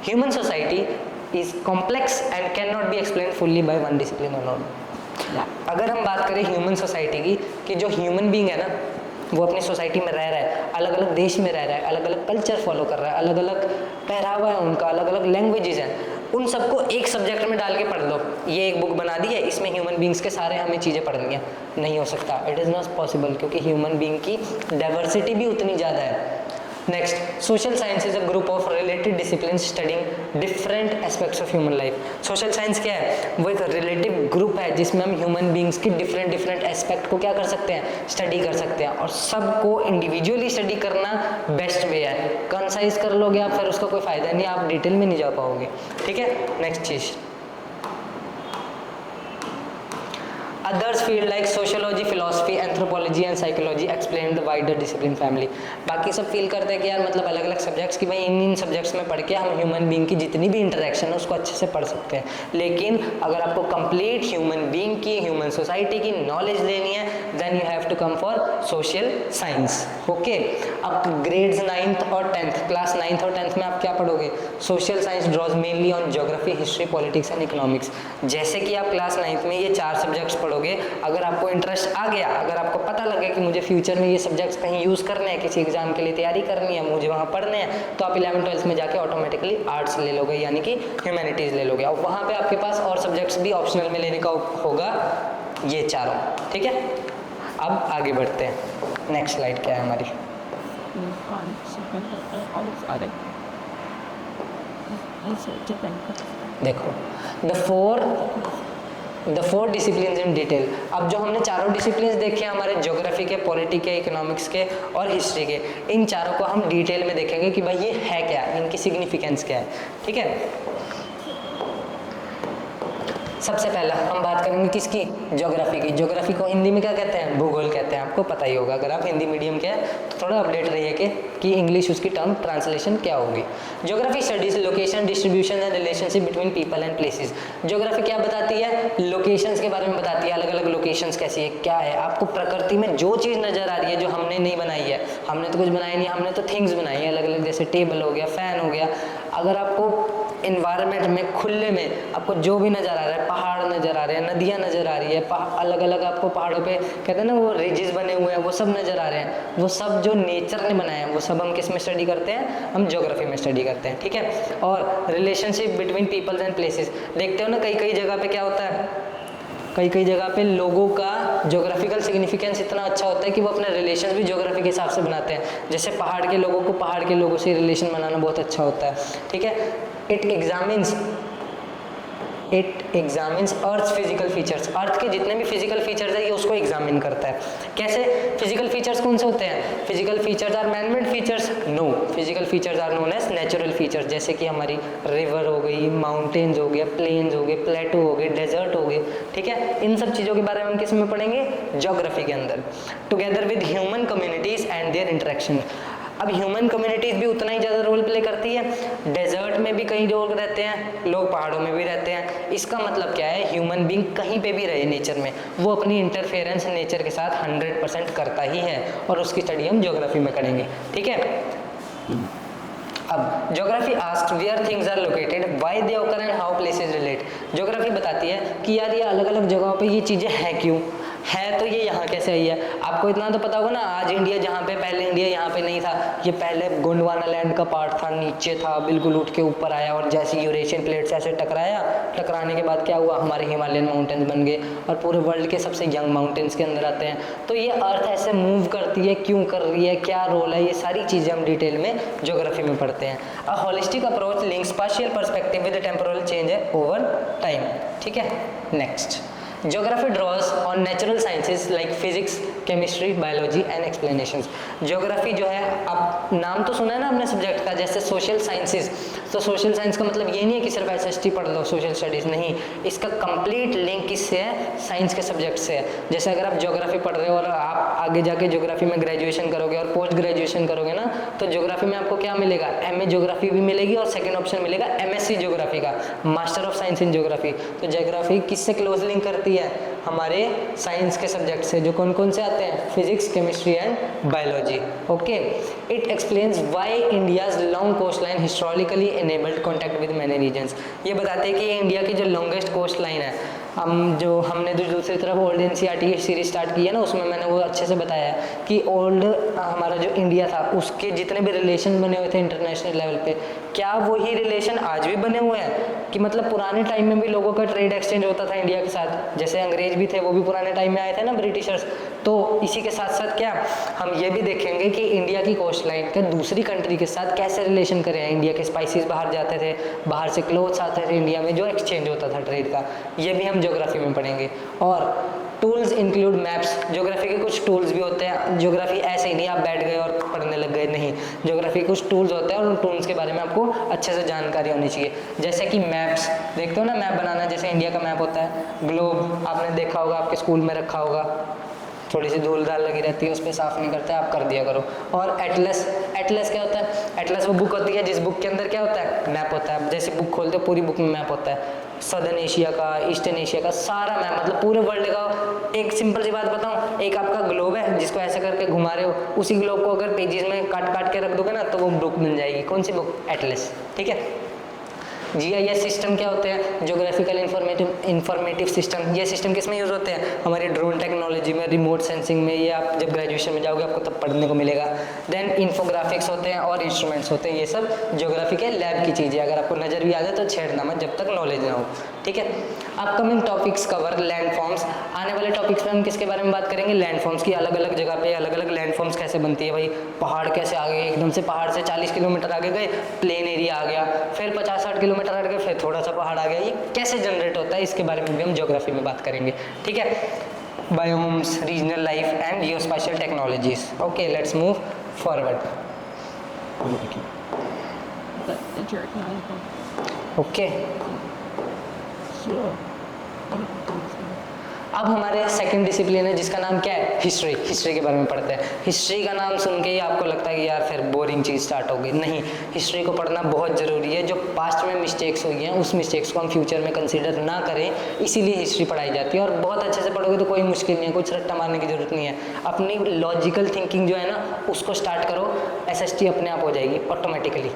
Speaker 1: Human society is complex and can not be explain fully by one discipline alone. अगर हम बात करें ह्यूमन सोसाइटी की, कि जो ह्यूमन बीइंग है ना, वो अपनी सोसाइटी में रह रहा है, अलग अलग देश में रह रहा है, अलग अलग कल्चर फॉलो कर रहा है, अलग अलग पहरावा है उनका, अलग अलग लैंग्वेजेस हैं, उन सबको एक सब्जेक्ट में डाल के पढ़ लो। ये एक बुक बना दी है, इसमें ह्यूमन बींग्स के सारे हमें चीज़ें पढ़नी है, नहीं हो सकता, इट इज़ नॉट पॉसिबल, क्योंकि ह्यूमन बींग की डाइवर्सिटी भी उतनी ज़्यादा है। Next, social science is a group of related discipline studying different aspects of human life. Social science क्या है, वो एक रिलेटिव ग्रुप है जिसमें हम ह्यूमन बींग्स के डिफरेंट एस्पेक्ट को क्या कर सकते हैं, स्टडी कर सकते हैं, और सबको इंडिविजुअली स्टडी करना बेस्ट वे है। कंसाइज कर लोगे आप, फिर उसका कोई फायदा नहीं, आप डिटेल में नहीं जा पाओगे, ठीक है। नेक्स्ट चीज, others field like sociology, philosophy, anthropology and psychology explain the wider discipline family. बाकी सब फील करते हैं कि यार मतलब अलग अलग सब्जेक्ट्स की भाई इन सब्जेक्ट्स में पढ़ के हम ह्यूमन बीइंग की जितनी भी इंटरेक्शन है उसको अच्छे से पढ़ सकते हैं, लेकिन अगर आपको कंप्लीट ह्यूमन बीइंग की, ह्यूमन सोसाइटी की नॉलेज लेनी है then you have to come for social science. Okay, अब ग्रेड्स 9th और 10th, क्लास 9th और 10th में आप क्या पढ़ोगे? Social science draws mainly on geography, history, politics and economics. जैसे कि आप क्लास 9th में ये 4 सब्जेक्ट्स पढ़ोगे, अगर आपको इंटरेस्ट आ गया, अगर आपको पता लगे कि मुझे फ्यूचर में ये सब्जेक्ट्स कहीं यूज़ करने हैं, किसी एग्जाम के लिए तैयारी करनी है, मुझे वहाँ पढ़ने हैं, तो आप 11th-12th में जाके ऑटोमेटिकली आर्ट्स ले लोगे, यानी कि ह्यूमैनिटीज़ ले लोगे। और वहाँ पे आपके पास और सब्जेक्ट्स भी ऑप्शनल में लेने का होगा, ये चारों। ठीक है, अब आगे बढ़ते हैं। नेक्स्ट स्लाइड क्या है हमारी? देखो the four discipline in detail. अब जो हमने चारों डिसिप्लिन देखे हैं हमारे ज्योग्राफी के, पॉलिटी के, इकोनॉमिक्स के और हिस्ट्री के, इन चारों को हम डिटेल में देखेंगे कि भाई ये है क्या, इनकी सिग्निफिकेंस क्या है। ठीक है, सबसे पहला हम बात करेंगे किसकी? ज्योग्राफी की। ज्योग्राफी को हिंदी में क्या कहते हैं? भूगोल कहते हैं। आपको पता ही होगा, अगर आप हिंदी मीडियम के हैं तो थोड़ा अपडेट रहिए कि इंग्लिश उसकी टर्म ट्रांसलेशन क्या होगी। Geography studies location, distribution and relationship between people and places. Geography क्या बताती है? लोकेशंस के बारे में बताती है, अलग अलग लोकेशंस कैसी है, क्या है। आपको प्रकृति में जो चीज़ नज़र आ रही है जो हमने नहीं बनाई है, हमने तो कुछ बनाया नहीं, हमने तो थिंग्स बनाई है अलग अलग, जैसे टेबल हो गया, फैन हो गया। अगर आपको इन्वायरमेंट में, खुले में आपको जो भी नज़र आ रहा है, पहाड़ नज़र आ रहे हैं, नदियाँ नज़र आ रही है, अलग अलग आपको पहाड़ों पे कहते हैं ना वो रिजेस बने हुए हैं, वो सब नज़र आ रहे हैं, वो सब जो नेचर ने बनाया है वो सब हम किस में स्टडी करते हैं? हम ज्योग्राफी में स्टडी करते हैं। ठीक है, और relationship between peoples and places. देखते हो ना कई कई जगह पे क्या होता है, कई कई जगह पे लोगों का ज्योग्राफिकल सिग्निफिकेंस इतना अच्छा होता है कि वो अपने रिलेशन भी ज्योग्राफी के हिसाब से बनाते हैं। जैसे पहाड़ के लोगों को पहाड़ के लोगों से रिलेशन बनाना बहुत अच्छा होता है। ठीक है, it examines earth physical features. Earth के जितने भी फिजिकल फीचर्स है ये उसको एग्जामिन करता है। कैसे? फिजिकल फीचर्स कौन से होते हैं? Physical features are manmade features? No, physical features are known as natural features. जैसे कि हमारी रिवर हो गई, माउंटेन्स हो गया, प्लेन्स हो गए, प्लेटो हो गए, डेजर्ट हो गए। ठीक है, इन सब चीज़ों के बारे में हम किस में पढ़ेंगे? ज्योग्राफी के अंदर। Together with human communities and there interaction. अब ह्यूमन कम्युनिटीज़ भी उतना ही ज़्यादा रोल प्ले करती है। डेजर्ट में भी कई लोग रहते हैं, लोग पहाड़ों में भी रहते हैं। इसका मतलब क्या है? ह्यूमन बीइंग कहीं पे भी रहे नेचर में, वो अपनी इंटरफेरेंस नेचर के साथ 100% करता ही है, और उसकी स्टडी हम ज्योग्राफी में करेंगे। ठीक है, अब geography asked where things are located, why they occur and how places relate. Geography बताती है कि यार ये अलग अलग जगहों पे ये चीज़ें हैं क्यों है, तो ये यहाँ कैसे आई है। आपको इतना तो पता होगा ना, आज इंडिया जहाँ पे, पहले इंडिया यहाँ पे नहीं था, ये पहले गोंडवाना लैंड का पार्ट था, नीचे था, बिल्कुल उठ के ऊपर आया, और जैसे यूरेशियन प्लेट से ऐसे टकराया, टकराने के बाद क्या हुआ, हमारे हिमालयन माउंटेन्स बन गए, और पूरे वर्ल्ड के सबसे यंग माउंटेन्स के अंदर आते हैं। तो ये अर्थ ऐसे मूव करती है, क्यों कर रही है, क्या रोल है, ये सारी चीज़ें हम डिटेल में ज्योग्राफी में पढ़ते हैं। A holistic approach links spatial perspective with temporal change over time. ठीक है, next, Geography draws on natural sciences like physics, chemistry, biology and explanations. Geography जो है, आप नाम तो सुना है ना अपने सब्जेक्ट का, जैसे सोशल साइंसेज, तो सोशल साइंस का मतलब ये नहीं है कि सिर्फ SST पढ़ लो, सोशल स्टडीज़ नहीं, इसका कंप्लीट लिंक किससे है? साइंस के सब्जेक्ट से है। जैसे अगर आप ज्योग्राफी पढ़ रहे हो और आप आगे जाके ज्योग्राफी में ग्रेजुएशन करोगे और पोस्ट ग्रेजुएशन करोगे ना, तो ज्योग्राफी में आपको क्या मिलेगा? MA ज्योग्राफी भी मिलेगी, और सेकेंड ऑप्शन मिलेगा MSc ज्योग्राफी का, master of science in geography. तो ज्योग्राफी किससे क्लोज लिंक करती है? हमारे साइंस के सब्जेक्ट से, जो कौन कौन से आते हैं? Physics, chemistry and biology. Okay, it explains why India's long coast line historically enabled contact with many regions. ये बताते हैं कि इंडिया की जो लॉन्गेस्ट कोस्ट लाइन है, हमने जो दूसरी तरफ ओल्ड NCERT की सीरीज स्टार्ट की है ना, उसमें मैंने वो अच्छे से बताया है कि ओल्ड हमारा जो इंडिया था उसके जितने भी रिलेशन बने हुए थे इंटरनेशनल लेवल पे, क्या वही रिलेशन आज भी बने हुए हैं? कि मतलब पुराने टाइम में भी लोगों का ट्रेड एक्सचेंज होता था इंडिया के साथ, जैसे अंग्रेज भी थे, वो भी पुराने टाइम में आए थे ना, ब्रिटिशर्स। तो इसी के साथ साथ क्या हम ये भी देखेंगे कि इंडिया की कोस्ट लाइन का दूसरी कंट्री के साथ कैसे रिलेशन करे हैं। इंडिया के स्पाइसेस बाहर जाते थे, बाहर से क्लोथ्स आते थे इंडिया में, जो एक्सचेंज होता था ट्रेड का, ये भी हम ज्योग्राफी में पढ़ेंगे। और टूल्स इंक्लूड मैप्स, ज्योग्राफी के कुछ टूल्स भी होते हैं। ज्योग्राफी ऐसे ही नहीं आप बैठ गए और पढ़ने लग गए, नहीं, ज्योग्राफी के कुछ टूल्स होते हैं और उन टूल्स के बारे में आपको अच्छे से जानकारी होनी चाहिए। जैसे कि मैप्स, देखते हो ना मैप बनाना, जैसे इंडिया का मैप होता है, ग्लोब आपने देखा होगा, आपके स्कूल में रखा होगा, थोड़ी सी धूल धाल लगी रहती है, उस पर साफ नहीं करते, आप कर दिया करो। और एटलस, एटलस क्या होता है? एटलस वो बुक होती है जिस बुक के अंदर क्या होता है? मैप होता है। जैसे बुक खोलते हो पूरी बुक में मैप होता है, सदर्न एशिया का, ईस्टर्न एशिया का, सारा मैप, मतलब पूरे वर्ल्ड का। एक सिंपल सी बात बताऊं, एक आपका ग्लोब है जिसको ऐसे करके घुमा रहे हो, उसी ग्लोब को अगर पेजेस में काट काट के रख दोगे ना तो वो बुक बन जाएगी। कौन सी बुक? एटलस, ठीक है। जीआईएस सिस्टम क्या होते हैं? Geographical informative system. ये सिस्टम किस में यूज़ होते हैं? हमारी ड्रोन टेक्नोलॉजी में, रिमोट सेंसिंग में। ये आप जब ग्रेजुएशन में जाओगे आपको तब पढ़ने को मिलेगा। देन इन्फोग्राफिक्स होते हैं और इंस्ट्रूमेंट्स होते हैं। ये सब ज्योग्राफी के लैब की चीज़ें, अगर आपको नज़र भी आ जाए तो छेड़ना मत जब तक नॉलेज ना हो, ठीक है। Upcoming topics cover landforms. आने वाले टॉपिक्स में हम किसके बारे में बात करेंगे? लैंडफॉर्म्स की। अलग अलग जगह पे अलग अलग लैंडफॉर्म्स कैसे बनती है भाई, पहाड़ कैसे आ गए, एकदम से पहाड़ से 40 किलोमीटर आगे गए प्लेन एरिया आ गया, फिर 50-60 किलोमीटर आगे फिर थोड़ा सा पहाड़ आ गया, ये कैसे जनरेट होता है, इसके बारे में भी हम ज्योग्राफी में बात करेंगे, ठीक है। Biomes, regional life and geospatial technologies. Okay, let's move forward. Okay, अब हमारे सेकंड डिसिप्लिन है जिसका नाम क्या है? हिस्ट्री। हिस्ट्री के बारे में पढ़ते हैं। हिस्ट्री का नाम सुन के ही आपको लगता है कि यार फिर बोरिंग चीज़ स्टार्ट होगी, नहीं, हिस्ट्री को पढ़ना बहुत ज़रूरी है। जो पास्ट में मिस्टेक्स हुई हैं उस मिस्टेक्स को हम फ्यूचर में कंसीडर ना करें, इसीलिए हिस्ट्री पढ़ाई जाती है। और बहुत अच्छे से पढ़ोगे तो कोई मुश्किल नहीं है, कुछ रट्टा मारने की जरूरत नहीं है। अपनी लॉजिकल थिंकिंग जो है ना उसको स्टार्ट करो, एसएसटी अपने आप हो जाएगी ऑटोमेटिकली।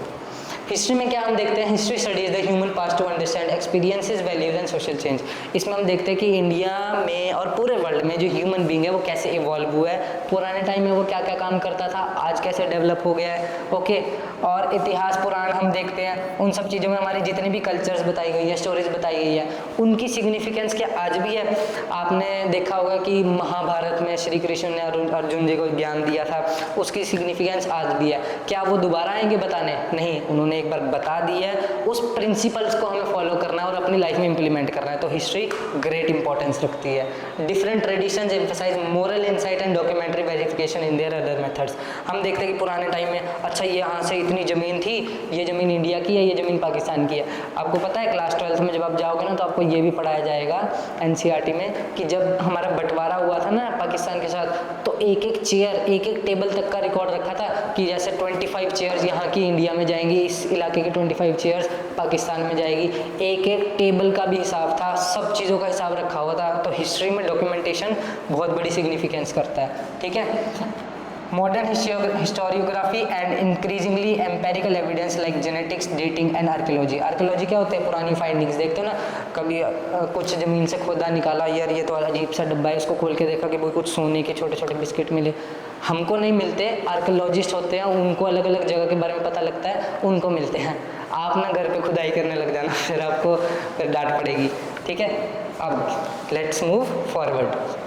Speaker 1: हिस्ट्री में क्या हम देखते हैं? History studies the human past to understand experiences, values and social change. इसमें हम देखते हैं कि इंडिया में और पूरे वर्ल्ड में जो ह्यूमन बीइंग है वो कैसे इवॉल्व हुआ है, पुराने टाइम में वो क्या क्या काम करता था, आज कैसे डेवलप हो गया है, ओके। और इतिहास पुराण हम देखते हैं, उन सब चीज़ों में हमारी जितनी भी कल्चर्स बताई गई है, स्टोरीज बताई गई है, उनकी सिग्निफिकेंस क्या आज भी है। आपने देखा होगा कि महाभारत में श्री कृष्ण ने अर्जुन जी को ज्ञान दिया था, उसकी सिग्निफिकेंस आज भी है। क्या वो दोबारा आएंगे बताने? नहीं, उन्होंने एक बार बता दी है, उस प्रिंसिपल्स को हमें फॉलो करना है और अपनी लाइफ में इंप्लीमेंट करना है। तो हिस्ट्री ग्रेट इंपॉर्टेंस रखती है। Different traditions emphasise moral insight and documentary verification in their other methods. हम देखते हैं कि पुराने टाइम में अच्छा ये यहाँ से इतनी ज़मीन थी, ये ज़मीन इंडिया की है, ये ज़मीन पाकिस्तान की है। आपको पता है क्लास 12th में जब आप जाओगे ना तो आपको ये भी पढ़ाया जाएगा एनसीईआरटी में कि जब हमारा बंटवारा हुआ था ना पाकिस्तान के साथ, तो एक एक चेयर, एक एक टेबल तक का रिकॉर्ड रखा था कि जैसे 25 चेयर्स यहाँ की इंडिया में जाएंगी, इस इलाके की 25 चेयर्स पाकिस्तान में जाएगी। एक एक टेबल का भी हिसाब था, सब चीज़ों का हिसाब रखा हुआ था। तो हिस्ट्री में डॉक्यूमेंटेशन बहुत बड़ी सिग्निफिकेंस करता है, ठीक है। Modern historiography and increasingly empirical evidence like genetics, dating and archaeology. Archaeology क्या होता है? पुरानी फाइंडिंग्स देखते हो ना, कभी कुछ ज़मीन से खोदा निकाला, यार ये तो अजीब सा डब्बा है, उसको खोल के देखा कि वो कुछ सोने के छोटे छोटे बिस्किट मिले। हमको नहीं मिलते, आर्कियोलॉजिस्ट होते हैं, उनको अलग अलग जगह के बारे में पता लगता है, उनको मिलते हैं। आप ना घर पे खुदाई करने लग जाना, फिर आपको फिर डांट पड़ेगी, ठीक है। अब लेट्स मूव फॉरवर्ड।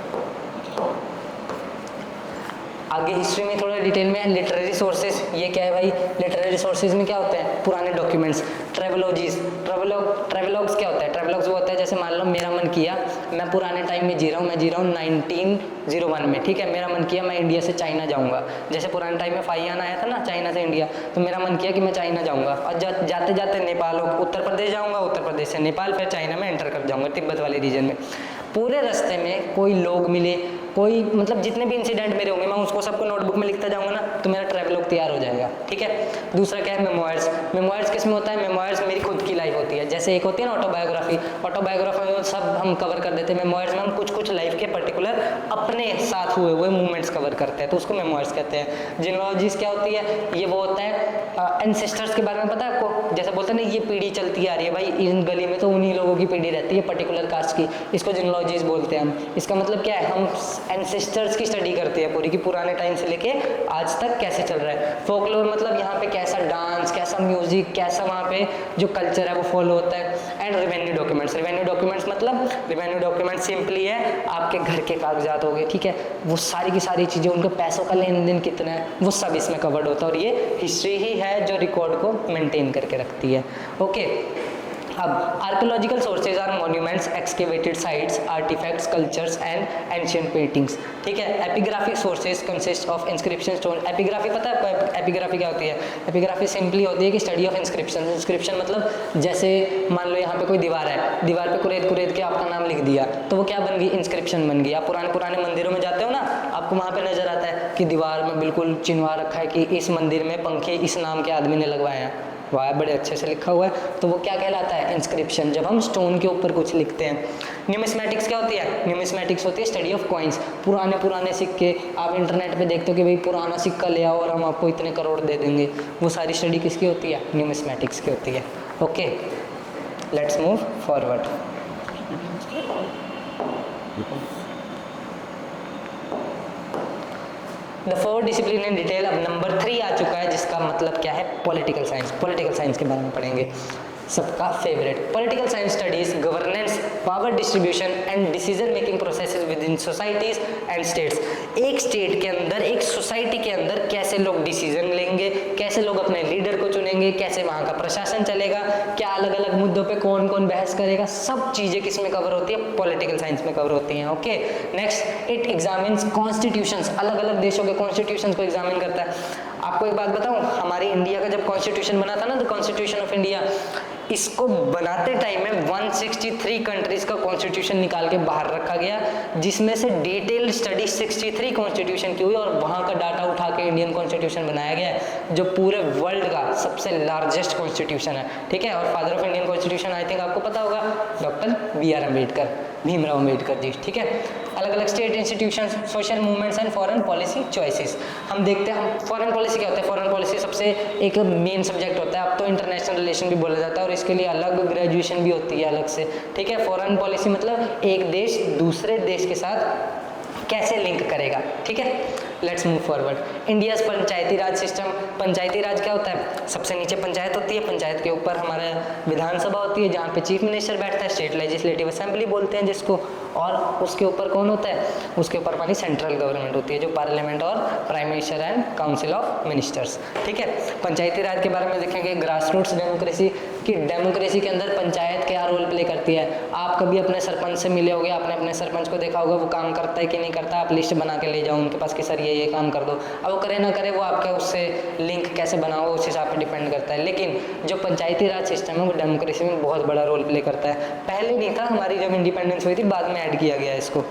Speaker 1: आगे हिस्ट्री में थोड़ा डिटेल में लिटरेरी सोर्सेज। ये क्या है भाई? लिटरेरी सोर्सेज में क्या होते हैं? पुराने डॉक्यूमेंट्स। ट्रेवलॉजीज, ट्रेवलॉग्स क्या होता है? ट्रेवलॉग्स वो होता है जैसे मान लो मेरा मन किया, मैं पुराने टाइम में जी रहा हूँ, मैं जी रहा हूँ 1901 में, ठीक है। मेरा मन किया मैं इंडिया से चाइना जाऊँगा, जैसे पुराने टाइम में फाइयान आया था ना चाइना से इंडिया, तो मेरा मन किया कि मैं चाइना जाऊँगा और जाते जाते नेपाल, उत्तर प्रदेश जाऊँगा, उत्तर प्रदेश से नेपाल, फिर चाइना में एंटर कर जाऊँगा, तिब्बत वाले रीजन में। पूरे रास्ते में कोई लोग मिले, कोई मतलब जितने भी इंसिडेंट मेरे होंगे मैं उसको सबको नोटबुक में लिखता जाऊंगा ना, तो मेरा ट्रैवलॉग तैयार हो जाएगा, ठीक है। दूसरा क्या है? मेमोयर्स। मेमोयर्स किस में होता है? मेमोयर्स मेरी खुद की लाइफ होती है। जैसे एक होती है ना ऑटोबायोग्राफी, ऑटोबायोग्राफी में सब हम कवर कर देते हैं। मेमोयर्स में हम कुछ कुछ लाइफ के पर्टिकुलर अपने साथ हुए हुए मूवमेंट्स कवर करते हैं, तो उसको मेमोयर्स कहते हैं। जिनोलॉजीज क्या होती है? ये वो होता है एंसेस्टर्स के बारे में पता है आपको? जैसे बोलते हैं ना ये पीढ़ी चलती आ रही है भाई, इन गली में तो उन्हीं लोगों की पीढ़ी रहती है पर्टिकुलर कास्ट की, इसको जिनोलॉजीज बोलते हैं हम। इसका मतलब क्या है? हम एंसेस्टर्स की स्टडी करते हैं पूरी की, पुराने टाइम से लेके आज तक कैसे चल रहा है। फोकलोर मतलब यहाँ पे कैसा डांस, कैसा म्यूजिक, कैसा वहाँ पे जो कल्चर है वो फॉलो होता है। And revenue documents. Revenue documents मतलब रेवेन्यू डॉक्यूमेंट सिंपली है आपके घर के कागजात हो गए, ठीक है। वो सारी की सारी चीज़ें, उनके पैसों का लेन देन कितना है, वो सब इसमें कवर्ड होता है, और ये हिस्ट्री ही है जो रिकॉर्ड को मेंटेन करके रखती है, ओके। अब archaeological sources are monuments, excavated sites, artefacts, cultures and ancient paintings. ठीक है, epigraphic sources consist of inscription stone. Epigraphy पता है आपको एपिग्राफी क्या होती है? एपिग्राफी सिंपली होती है कि स्टडी ऑफ इंस्क्रिप्शन। इंस्क्रिप्शन मतलब जैसे मान लो यहाँ पे कोई दीवार है, दीवार पे कुरेद के आपका नाम लिख दिया तो वो क्या बन गई? इंस्क्रिप्शन बन गई। आप पुराने मंदिरों में जाते हो ना, आपको वहाँ पे नजर आता है कि दीवार में बिल्कुल चिन्हवा रखा है कि इस मंदिर में पंखे इस नाम के आदमी ने लगवाए हैं, वाह बड़े अच्छे से लिखा हुआ है, तो वो क्या कहलाता है? इंस्क्रिप्शन। जब हम स्टोन के ऊपर कुछ लिखते हैं। न्यूमिस्मेटिक्स क्या होती है? न्यूमिस्मेटिक्स होती है स्टडी ऑफ कॉइन्स, पुराने सिक्के। आप इंटरनेट पे देखते हो कि भाई पुराना सिक्का ले आओ और हम आपको इतने करोड़ दे देंगे, वो सारी स्टडी किसकी होती है? न्यूमिस्मेटिक्स की होती है। Okay, let's move forward. The 4 discipline in detail. अब नंबर 3 आ चुका है जिसका मतलब क्या है? Political science. पॉलिटिकल साइंस के बारे में पढ़ेंगे, सबका favourite. Political science studies governance, power distribution and decision making processes with in societies and states. एक स्टेट के अंदर, एक सोसाइटी के अंदर कैसे लोग डिसीजन लेंगे, कैसे लोग अपने लीडर को चुनेंगे, कैसे वहाँ का प्रशासन चलेगा, क्या अलग अलग मुद्दों पे कौन कौन बहस करेगा, सब चीज़ें किस में कवर होती है? पॉलिटिकल साइंस में कवर होती हैं। Okay, next, it examines constitutions. अलग अलग देशों के कॉन्स्टिट्यूशंस को एग्जामिन करता है। आपको एक बात बताऊं, हमारी इंडिया का जब कॉन्स्टिट्यूशन बना था ना, द कॉन्स्टिट्यूशन ऑफ इंडिया, इसको बनाते टाइम में 163 कंट्रीज का कॉन्स्टिट्यूशन निकाल के बाहर रखा गया, जिसमें से डिटेल स्टडी 63 कॉन्स्टिट्यूशन की हुई और वहां का डाटा उठा के इंडियन कॉन्स्टिट्यूशन बनाया गया है, जो पूरे वर्ल्ड का सबसे लार्जेस्ट कॉन्स्टिट्यूशन है। ठीक है, और father of Indian constitution I think आपको पता होगा, डॉक्टर BR अम्बेडकर, भीमराव अम्बेडकर जी। ठीक है, अलग अलग state institutions, social movements and foreign policy choices. हम देखते हैं फॉरेन पॉलिसी क्या होता है? फॉरेन पॉलिसी सबसे एक मेन सब्जेक्ट होता है। अब तो इंटरनेशनल रिलेशन भी बोला जाता है और इसके लिए अलग ग्रेजुएशन भी होती है अलग से। ठीक है, फॉरेन पॉलिसी मतलब एक देश दूसरे देश के साथ कैसे लिंक करेगा। ठीक है, let's move forward. India's panchayati raj system. Panchayati raj क्या होता है? सबसे नीचे पंचायत होती है, पंचायत के ऊपर हमारा विधानसभा होती है जहाँ पे चीफ मिनिस्टर बैठता है, स्टेट लेजिस्लेटिव असेंबली बोलते हैं जिसको, और उसके ऊपर कौन होता है? उसके ऊपर हमारी सेंट्रल गवर्नमेंट होती है, जो पार्लियामेंट और prime minister and council of ministers. ठीक है, पंचायती राज के बारे में देखेंगे, ग्रास रूट्स डेमोक्रेसी कि डेमोक्रेसी के अंदर पंचायत क्या रोल प्ले करती है। आप कभी अपने सरपंच से मिले होगे, आपने अपने सरपंच को देखा होगा वो काम करता है कि नहीं करता, आप लिस्ट बना के ले जाओ उनके पास कि सर ये काम कर दो, अब वो करे ना करे वो आपके उससे लिंक कैसे बनाओ उस हिसाब पे डिपेंड करता है। लेकिन जो पंचायती राज सिस्टम है वो डेमोक्रेसी में बहुत बड़ा रोल प्ले करता है। पहले नहीं था, हमारी जब इंडिपेंडेंस हुई थी बाद में ऐड किया गया है इसको।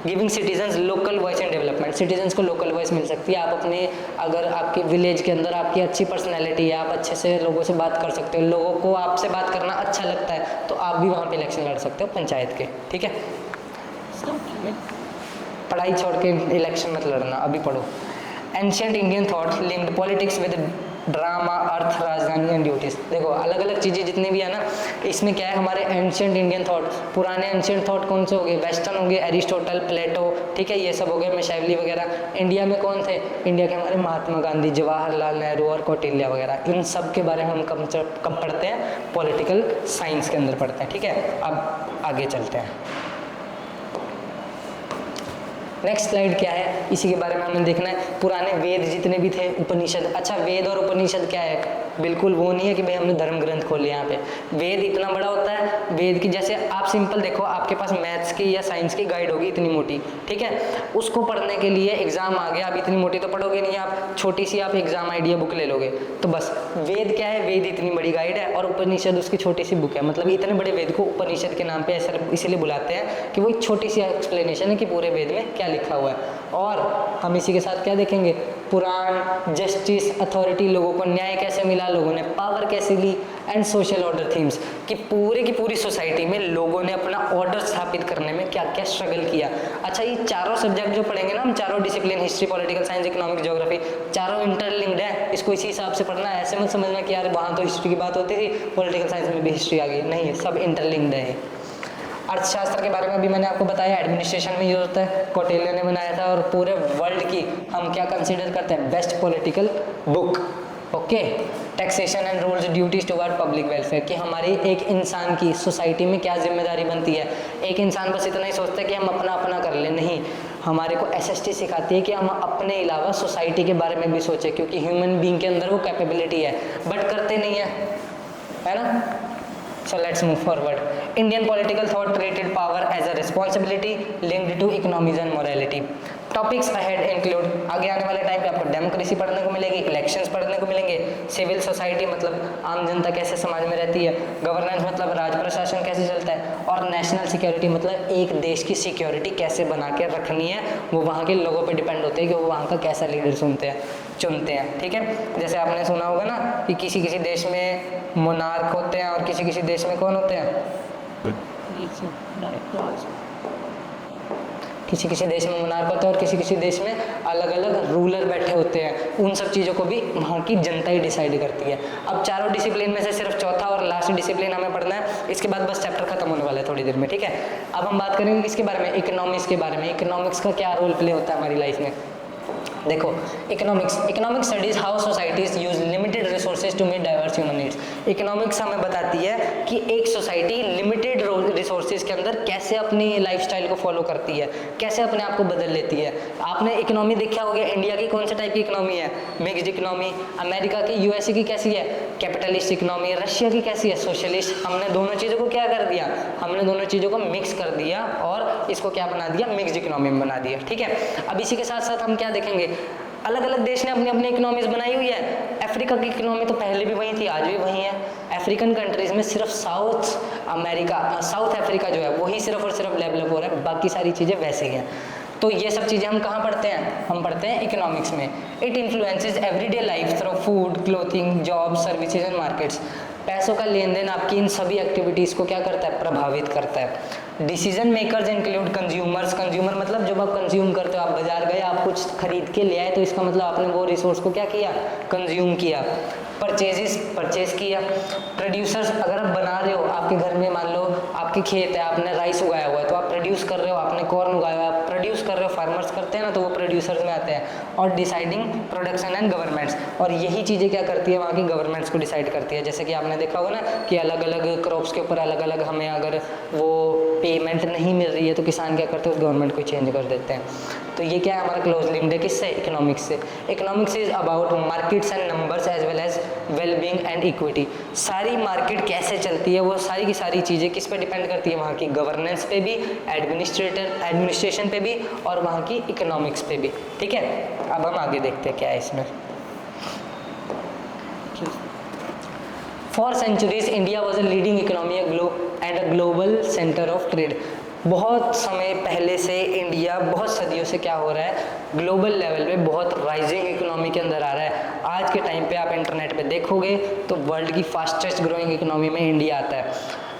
Speaker 1: Giving citizens local voice and development. Citizens को लोकल वॉइस मिल सकती है। आप अपने, अगर आपके विलेज के अंदर आपकी अच्छी पर्सनैलिटी है, आप अच्छे से लोगों से बात कर सकते हो, लोगों को आपसे बात करना अच्छा लगता है, तो आप भी वहाँ पे इलेक्शन लड़ सकते हो पंचायत के। ठीक है, पढ़ाई छोड़ के इलेक्शन मत लड़ना, अभी पढ़ो। Ancient Indian thought linked politics with drama, अर्थ, राजधानी एंड ड्यूटीज। देखो अलग अलग चीज़ें जितनी भी है ना, इसमें क्या है, हमारे एंशिएंट इंडियन थॉट, पुराने एंशिएंट थॉट कौन से हो गए? वेस्टर्न हो गए, एरिस्टोटल, प्लेटो, ठीक है, ये सब हो गए, मिशेवली वगैरह। इंडिया में कौन थे? इंडिया के हमारे महात्मा गांधी, जवाहरलाल नेहरू और कौटिल्य वगैरह। इन सब के बारे में हम कब पढ़ते हैं? पॉलिटिकल साइंस के अंदर पढ़ते हैं। ठीक है, अब आगे चलते हैं। नेक्स्ट स्लाइड क्या है, इसी के बारे में हमें देखना है। पुराने वेद जितने भी थे, उपनिषद। अच्छा, वेद और उपनिषद क्या है? बिल्कुल वो नहीं है कि भाई हमने धर्म ग्रंथ खोले यहाँ पे। वेद इतना बड़ा होता है, वेद की जैसे आप सिंपल देखो, आपके पास मैथ्स की या साइंस की गाइड होगी इतनी मोटी, ठीक है, उसको पढ़ने के लिए एग्जाम आ गया, अब इतनी मोटी तो पढ़ोगे नहीं आप, छोटी सी आप एग्जाम आइडिया बुक ले लोगे, तो बस वेद क्या है, वेद इतनी बड़ी गाइड है और उपनिषद उसकी छोटी सी बुक है। मतलब इतने बड़े वेद को उपनिषद के नाम पे ऐसा इसीलिए बुलाते हैं कि वो एक छोटी सी एक्सप्लेनेशन है कि पूरे वेद में क्या लिखा हुआ है। और हम इसी के साथ क्या देखेंगे, पुराण, जस्टिस, अथॉरिटी, लोगों को न्याय कैसे मिला, लोगों ने पावर कैसे ली, एंड सोशल ऑर्डर थीम्स कि पूरे की पूरी सोसाइटी में लोगों ने अपना ऑर्डर स्थापित करने में क्या क्या स्ट्रगल किया। अच्छा, ये चारों सब्जेक्ट जो पढ़ेंगे ना हम, चारों discipline, history, political science, economic, geography, चारों इंटरलिंक्ड है, इसको इसी हिसाब से पढ़ना है। ऐसे मत समझना कि यार वहाँ तो हिस्ट्री की बात होती थी, पॉलिटिकल साइंस में भी हिस्ट्री आ गई, नहीं, सब इंटरलिंक्ड है। अर्थशास्त्र के बारे में भी मैंने आपको बताया, एडमिनिस्ट्रेशन में यूज होता है, कौटिल्य ने बनाया था, और पूरे वर्ल्ड की हम क्या कंसीडर करते हैं, best political book. Okay, taxation and rules, duties toward public welfare, कि हमारी एक इंसान की सोसाइटी में क्या जिम्मेदारी बनती है। एक इंसान बस इतना ही सोचता है कि हम अपना अपना कर ले, नहीं, हमारे को एसएसटी सिखाती है कि हम अपने अलावा सोसाइटी के बारे में भी सोचें, क्योंकि ह्यूमन बीइंग के अंदर वो कैपेबिलिटी है, बट करते नहीं है ना। So let's move forward. Indian political thought treated power as a responsibility linked to economies and morality. Topics ahead include, आगे आने वाले टाइम पे आपको डेमोक्रेसी पढ़ने को मिलेगी, इलेक्शंस पढ़ने को मिलेंगे, सिविल सोसाइटी मतलब आम जनता कैसे समाज में रहती है, गवर्नेंस मतलब राज प्रशासन कैसे चलता है, और नेशनल सिक्योरिटी मतलब एक देश की सिक्योरिटी कैसे बना के रखनी है, वो वहाँ के लोगों पे डिपेंड होते हैं कि वो वहाँ का कैसा लीडर चुनते हैं। ठीक है, जैसे आपने सुना होगा ना कि किसी किसी देश में मोनार्क होते हैं और किसी किसी देश में कौन होते हैं, किसी किसी देश में मोनार्क होता है और किसी किसी देश में अलग अलग रूलर बैठे होते हैं। उन सब चीज़ों को भी वहाँ की जनता ही डिसाइड करती है। अब चारों डिसिप्लिन में से सिर्फ चौथा और लास्ट डिसिप्लिन हमें पढ़ना है, इसके बाद बस चैप्टर खत्म होने वाला है थोड़ी देर में। ठीक है, अब हम बात करेंगे किसके बारे में, इकोनॉमिक्स के बारे में। इकोनॉमिक्स का क्या रोल प्ले होता है हमारी लाइफ में। देखो, economics studies how societies use limited resources to meet diverse human needs. Economics हमें बताती है कि एक सोसाइटी लिमिटेड रिसोर्सेज के अंदर कैसे अपनी लाइफस्टाइल को फॉलो करती है, कैसे अपने आप को बदल लेती है। आपने इकोनॉमी देखा होगा, इंडिया की कौन से टाइप की इकोनॉमी है, मिक्स्ड इकोनॉमी। अमेरिका की, यूएसए की कैसी है, कैपिटलिस्ट इकोनॉमी। रशिया की कैसी है, सोशलिस्ट। हमने दोनों चीज़ों को क्या कर दिया, हमने दोनों चीज़ों को मिक्स कर दिया और इसको क्या बना दिया, मिक्स्ड इकोनॉमी में बना दिया। ठीक है, अब इसी के साथ साथ हम क्या देखेंगे, अलग अलग देश ने अपनी अपनी इकोनॉमीज बनाई हुई है। अफ्रीका की इकोनॉमी तो पहले भी वही थी, आज भी वही है। अफ्रीकन कंट्रीज में सिर्फ साउथ अफ्रीका जो है वही सिर्फ और सिर्फ डेवलप हो रहा है, बाकी सारी चीज़ें वैसे ही हैं। तो ये सब चीज़ें हम कहाँ पढ़ते हैं, हम पढ़ते हैं इकोनॉमिक्स में। It influences everyday life through food, clothing, job, services and markets. पैसों का लेन देन आपकी इन सभी एक्टिविटीज़ को क्या करता है, प्रभावित करता है। Decision makers include consumers. Consumer मतलब जब आप कंज्यूम करते हो, आप बाजार गए, आप कुछ खरीद के ले आए, तो इसका मतलब आपने वो रिसोर्स को क्या किया, कंज्यूम किया। परचेज किया। प्रोड्यूसर्स, अगर आप बना रहे हो, आपके घर में मान लो आपके खेत है, आपने राइस उगाया हुआ है, तो आप प्रोड्यूस कर रहे हो, आपने कॉर्न उगाया हुआ है, आप प्रोड्यूस कर रहे हो, फार्मर्स करते हैं ना, तो वो प्रोड्यूसर्स में आते हैं। और डिसाइडिंग प्रोडक्शन एंड गवर्नमेंट्स, और यही चीज़ें क्या करती है, वहाँ की गवर्नमेंट्स को डिसाइड करती है। जैसे कि आपने देखा होगा ना कि अलग अलग क्रॉप्स के ऊपर अलग अलग हमें अगर वो पेमेंट नहीं मिल रही है तो किसान क्या करते हैं, उस गवर्नमेंट को चेंज कर देते हैं। तो ये क्या है, हमारा क्लोज लिंक्ड है किससे, इकोनॉमिक्स से। Economics is about markets and numbers as well as wellbeing and equity. सारी मार्केट कैसे चलती है, वो सारी की सारी चीज़ें किस पे डिपेंड करती है, वहाँ की गवर्नेंस पे भी, एडमिनिस्ट्रेशन पे भी, और वहाँ की इकोनॉमिक्स पे भी। ठीक है, अब हम आगे देखते हैं क्या है इसमें। For centuries, India was a leading economy and a global center of trade. बहुत समय पहले से इंडिया बहुत सदियों से क्या हो रहा है, ग्लोबल लेवल पे बहुत राइजिंग इकोनॉमी के अंदर आ रहा है। आज के टाइम पे आप इंटरनेट पे देखोगे तो वर्ल्ड की फास्टेस्ट ग्रोइंग इकोनॉमी में इंडिया आता है।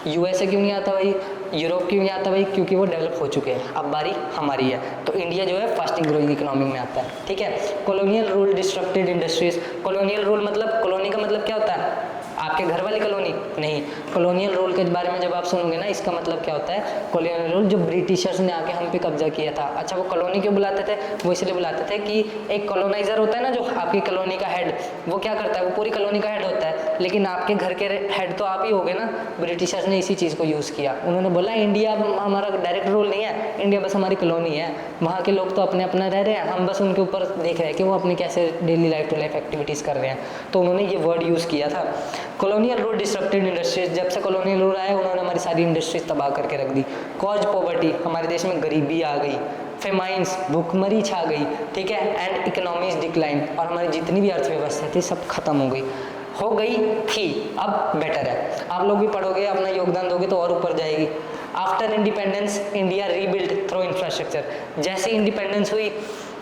Speaker 1: यूएसए क्यों नहीं आता भाई, यूरोप क्यों नहीं आता भाई, क्योंकि वो डेवलप हो चुके हैं। अब बारी हमारी है, तो इंडिया जो है फास्टिंग ग्रोइंग इकोनॉमी में आता है। ठीक है, colonial rule distracted industries. Colonial rule मतलब, कॉलोनी का मतलब क्या होता है, आपके घर वाली कॉलोनी नहीं। कॉलोनियल रूल के बारे में जब आप सुनोगे ना, इसका मतलब क्या होता है, कॉलोनियल रूल जो ब्रिटिशर्स ने आके हम पे कब्जा किया था। अच्छा, वो कॉलोनी क्यों बुलाते थे, वो इसलिए बुलाते थे कि एक कॉलोनाइजर होता है ना, जो आपकी कॉलोनी का हेड, वो क्या करता है, वो पूरी कॉलोनी का हेड होता है, लेकिन आपके घर के हेड तो आप ही होगे ना। ब्रिटिशर्स ने इसी चीज़ को यूज़ किया, उन्होंने बोला इंडिया हमारा डायरेक्ट रूल नहीं है, इंडिया बस हमारी कॉलोनी है, वहाँ के लोग तो अपने अपना रह रहे हैं, हम बस उनके ऊपर देख रहे हैं कि वो अपनी कैसे daily life to life activities कर रहे हैं। तो उन्होंने ये वर्ड यूज़ किया था, कॉलोनियल रूल डिस्ट्रक्टेड इंडस्ट्रीज। जब से कॉलोनियल रूल आया, उन्होंने हमारी सारी इंडस्ट्रीज तबाह करके रख दी। कॉज पॉवर्टी, हमारे देश में गरीबी आ गई। फेमाइंस, भूखमरी छा गई। ठीक है, एंड इकोनॉमीज डिक्लाइन, और हमारी जितनी भी अर्थव्यवस्था थी सब खत्म हो गई थी, अब बेटर है। आप लोग भी पढ़ोगे, अपना योगदान दोगे तो और ऊपर जाएगी। After independence India rebuild through infrastructure. जैसे इंडिपेंडेंस हुई,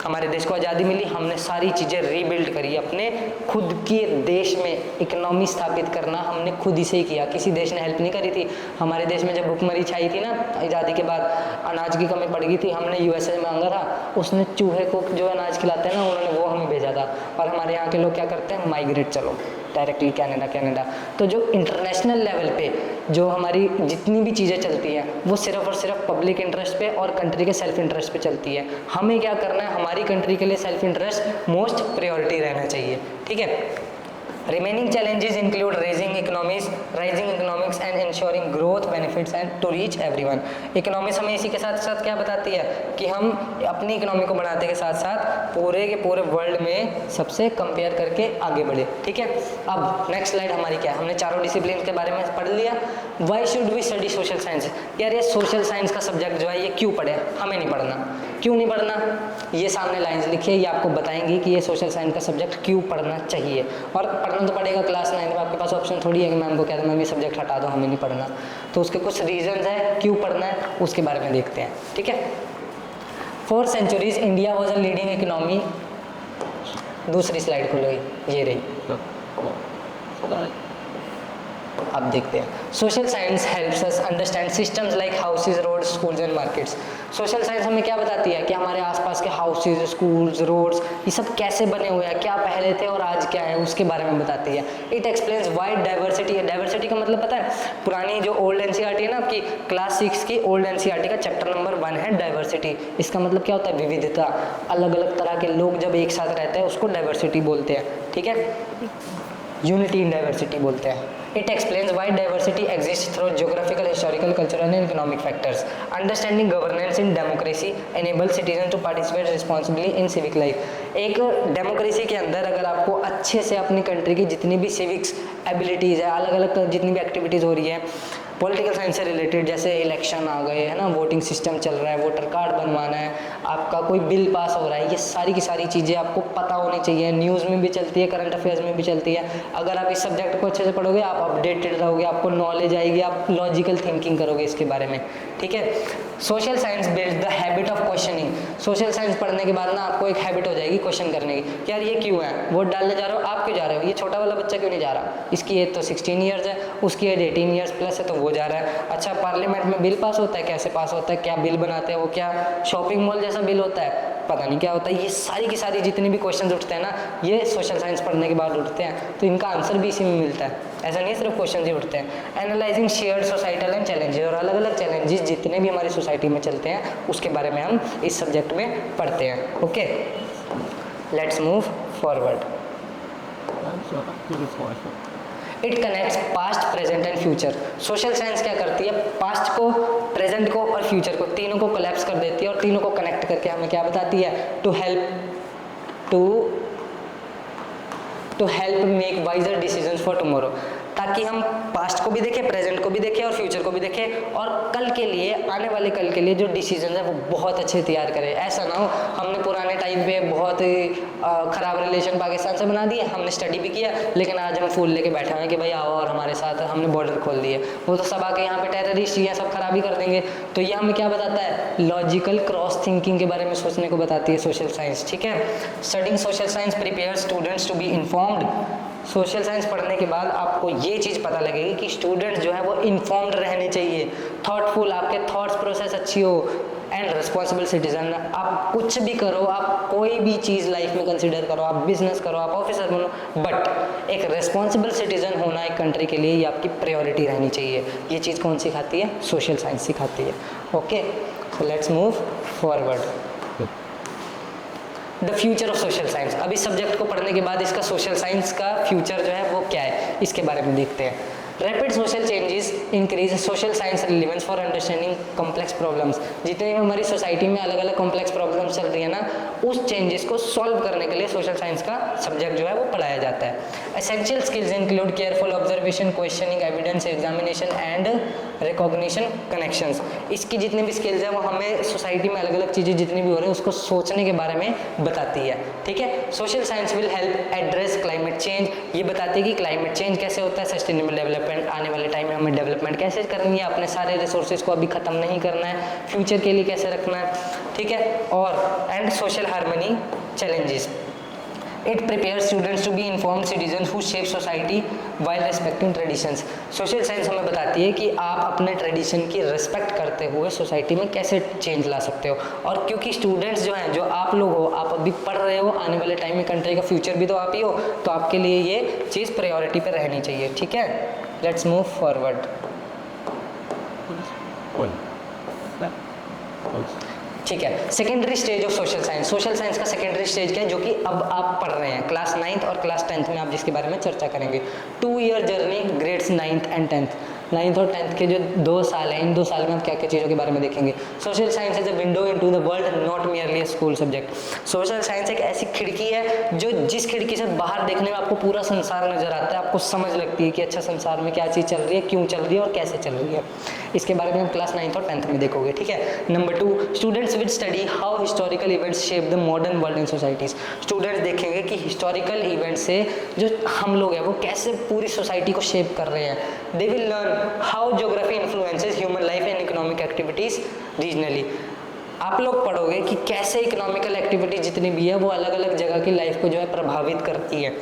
Speaker 1: हमारे देश को आज़ादी मिली, हमने सारी चीज़ें रीबिल्ड करी, अपने खुद के देश में इकोनॉमी स्थापित करना हमने खुद ही से ही किया, किसी देश ने हेल्प नहीं करी थी। हमारे देश में जब भुखमरी छाई थी ना, आज़ादी के बाद अनाज की कमी पड़ गई थी, हमने यूएसए मांगा था, उसने चूहे को जो अनाज खिलाते हैं ना, उन्होंने वो हमें भेजा था। और हमारे यहाँ के लोग क्या करते हैं, माइग्रेट, चलो डायरेक्टली कनाडा। तो जो इंटरनेशनल लेवल पे जो हमारी जितनी भी चीज़ें चलती हैं, वो सिर्फ और सिर्फ पब्लिक इंटरेस्ट पे और कंट्री के सेल्फ इंटरेस्ट पे चलती है। हमें क्या करना है, हमारी कंट्री के लिए सेल्फ इंटरेस्ट मोस्ट प्रायोरिटी रहना चाहिए। ठीक है, Remaining challenges include raising economics and ensuring growth benefits and to reach everyone. Economics हमें इसी के साथ साथ क्या बताती है कि हम अपनी इकोनॉमी को बढ़ाते के साथ साथ पूरे के पूरे वर्ल्ड में सबसे कंपेयर करके आगे बढ़े। ठीक है, अब नेक्स्ट स्लाइड हमारी क्या है, हमने चारों डिसिप्लिन के बारे में पढ़ लिया। Why should we study social science, यार ये सोशल साइंस का सब्जेक्ट जो है ये क्यों पढ़े, हमें नहीं पढ़ना, क्यों नहीं पढ़ना, ये सामने लाइंस लिखी है, ये आपको बताएंगी कि ये सोशल साइंस का सब्जेक्ट क्यों पढ़ना चाहिए। और पढ़ना तो पड़ेगा, क्लास 9 में आपके पास ऑप्शन थोड़ी है कि मैम को कहता मैम ये सब्जेक्ट हटा दो, हमें नहीं पढ़ना, तो उसके कुछ रीजंस है क्यों पढ़ना है, उसके बारे में देखते हैं। ठीक है, for centuries India was a leading economy, दूसरी स्लाइड खुलेगी, ये रही, अब देखते हैं। Social science helps us understand systems like houses, roads, schools and markets. Social science हमें क्या बताती है कि हमारे आसपास के हाउसेज, स्कूल्स, रोड्स, ये सब कैसे बने हुए हैं, क्या पहले थे और आज क्या है, उसके बारे में बताती है। इट एक्सप्लेन्स वाई डाइवर्सिटी है, डाइवर्सिटी का मतलब पता है, पुरानी जो ओल्ड एनसीईआरटी है ना आपकी क्लास 6 की ओल्ड एनसीईआरटी का चैप्टर नंबर 1 है डाइवर्सिटी। इसका मतलब क्या होता है, विविधता, अलग अलग तरह के लोग जब एक साथ रहते हैं उसको डाइवर्सिटी बोलते हैं। ठीक है, यूनिटी इन डाइवर्सिटी बोलते हैं। It explains why diversity exists through geographical, historical, cultural and economic factors. Understanding governance in democracy enables citizens to participate responsibly in civic life. एक डेमोक्रेसी के अंदर अगर आपको अच्छे से अपनी कंट्री की जितनी भी सिविक्स एबिलिटीज़ है, अलग अलग जितनी भी एक्टिविटीज़ हो रही है पॉलिटिकल साइंस से रिलेटेड, जैसे इलेक्शन आ गए है ना, वोटिंग सिस्टम चल रहा है, वोटर कार्ड बनवाना है, आपका कोई बिल पास हो रहा है, ये सारी की सारी चीज़ें आपको पता होनी चाहिए, न्यूज़ में भी चलती है, करंट अफेयर्स में भी चलती है। अगर आप इस सब्जेक्ट को अच्छे से पढ़ोगे आप अपडेटेड रहोगे, आपको नॉलेज आएगी, आप लॉजिकल थिंकिंग करोगे इसके बारे में। ठीक है, social science build the habit of questioning. Social science पढ़ने के बाद ना आपको एक हैबिट हो जाएगी क्वेश्चन करने की, यार ये क्यों है, वोट डालने जा रहे हो आप क्यों जा रहे हो, ये छोटा वाला बच्चा क्यों नहीं जा रहा, इसकी एज तो 16 ईयर्स है, उसकी एज 18 ईयर्स प्लस है तो वो जा रहा है। अच्छा, पार्लियामेंट में बिल पास होता है, कैसे पास होता है, क्या बिल बनाते हैं, वो क्या शॉपिंग मॉल जैसा बिल होता है, पता नहीं क्या होता है। ये सारी की सारी जितनी भी क्वेश्चन उठते हैं ना, ये सोशल साइंस पढ़ने के बाद उठते हैं, तो इनका आंसर भी इसी में मिलता है, ऐसा नहीं सिर्फ क्वेश्चन ही उठते हैं। Analysing shared societal and challenges, और अलग अलग चैलेंजेस जितने भी हमारी सोसाइटी में चलते हैं उसके बारे में हम इस सब्जेक्ट में पढ़ते हैं। Okay, let's move forward. It connects past, present and future. Social science क्या करती है, पास्ट को, प्रेजेंट को और फ्यूचर को, तीनों को कोलैप्स कर देती है और तीनों को कनेक्ट करके हमें क्या बताती है, to help make wiser decisions for tomorrow, ताकि हम पास्ट को भी देखें, प्रेजेंट को भी देखें और फ्यूचर को भी देखें, और कल के लिए, आने वाले कल के लिए जो डिसीजन है वो बहुत अच्छे तैयार करें। ऐसा ना हो हमने पुराने टाइम पे बहुत ख़राब रिलेशन पाकिस्तान से बना दिए, हमने स्टडी भी किया, लेकिन आज हम फूल लेके बैठे हैं कि भाई आओ और हमारे साथ, हमने बॉर्डर खोल दिए, वो तो सब आके यहाँ पे टेररिस्ट ये सब खराबी कर देंगे। तो ये हमें क्या बताता है, लॉजिकल क्रॉस थिंकिंग के बारे में सोचने को बताती है सोशल साइंस। ठीक है, studying social science prepare students to be informed. Social science पढ़ने के बाद आपको ये चीज़ पता लगेगी कि स्टूडेंट्स जो है वो इन्फॉर्म्ड रहने चाहिए, थॉटफुल, आपके थॉट्स प्रोसेस अच्छी हो, एंड रिस्पॉन्सिबल सिटीजन। आप कुछ भी करो, आप कोई भी चीज़ लाइफ में कंसिडर करो, आप बिजनेस करो, आप ऑफिसर बनो, बट एक रिस्पॉन्सिबल सिटीजन होना एक कंट्री के लिए ये आपकी प्रायोरिटी रहनी चाहिए। ये चीज़ कौन सिखाती है, सोशल साइंस सिखाती है। Okay, so let's move forward. The future of social science. अब इस सब्जेक्ट को पढ़ने के बाद इसका सोशल साइंस का फ्यूचर जो है वो क्या है, इसके बारे में देखते हैं। Rapid social changes increase social science relevance for understanding complex problems. जितने भी हमारी सोसाइटी में अलग अलग कॉम्प्लेक्स प्रॉब्लम्स चल रही है ना, उस चेंजेस को सॉल्व करने के लिए सोशल साइंस का सब्जेक्ट जो है वो पढ़ाया जाता है। Essential skills include careful observation, questioning, evidence examination and recognition connections. इसकी जितनी भी स्किल्स हैं वो हमें सोसाइटी में अलग अलग चीज़ें जितनी भी हो रही है उसको सोचने के बारे में बताती है। ठीक है, social science will help address climate change. ये बताती है कि क्लाइमेट चेंज कैसे होता है, सस्टेनेबल डेवलपमेंट, आने वाले टाइम में हमें डेवलपमेंट कैसे करनी है, अपने सारे रिसोर्सेज को अभी ख़त्म नहीं करना है, फ्यूचर के लिए कैसे रखना है। ठीक है, और and social harmony challenges. It prepares students to be informed citizens who shape society while respecting traditions. Social science हमें बताती है कि आप अपने ट्रेडिशन की रिस्पेक्ट करते हुए सोसाइटी में कैसे चेंज ला सकते हो। और क्योंकि स्टूडेंट्स जो हैं, जो आप लोग हो, आप अभी पढ़ रहे हो, आने वाले टाइम में कंट्री का फ्यूचर भी तो आप ही हो, तो आपके लिए ये चीज़ प्रायोरिटी पे रहनी चाहिए। ठीक है, लेट्स मूव फॉरवर्ड। ठीक है, secondary stage of social science. Social science का सेकेंडरी स्टेज क्या है, जो कि अब आप पढ़ रहे हैं क्लास 9th और क्लास 10th में, आप जिसके बारे में चर्चा करेंगे। 2 year journey, grades 9th and 10th। 9th और 10th के जो 2 साल हैं, इन 2 साल में हम क्या क्या चीज़ों के बारे में देखेंगे। Social science is a window into the world, not merely a school subject. Social science एक ऐसी खिड़की है जो जिस खिड़की से बाहर देखने में आपको पूरा संसार नजर आता है, आपको समझ लगती है कि अच्छा संसार में क्या चीज़ चल रही है, क्यों चल रही है और कैसे चल रही है। इसके बारे में हम क्लास 9th और 10th में देखोगे, ठीक है। Number 2, students will study how historical events shape the modern world in societies. Students देखेंगे कि हिस्टोरिकल इवेंट से जो हम लोग हैं वो कैसे पूरी सोसाइटी को शेप कर रहे हैं। They will learn how geography influences human life and economic activities regionally. आप लोग पढ़ोगे कि कैसे इकोनॉमिकल एक्टिविटी जितनी भी है वो अलग अलग जगह की लाइफ को जो है प्रभावित करती है,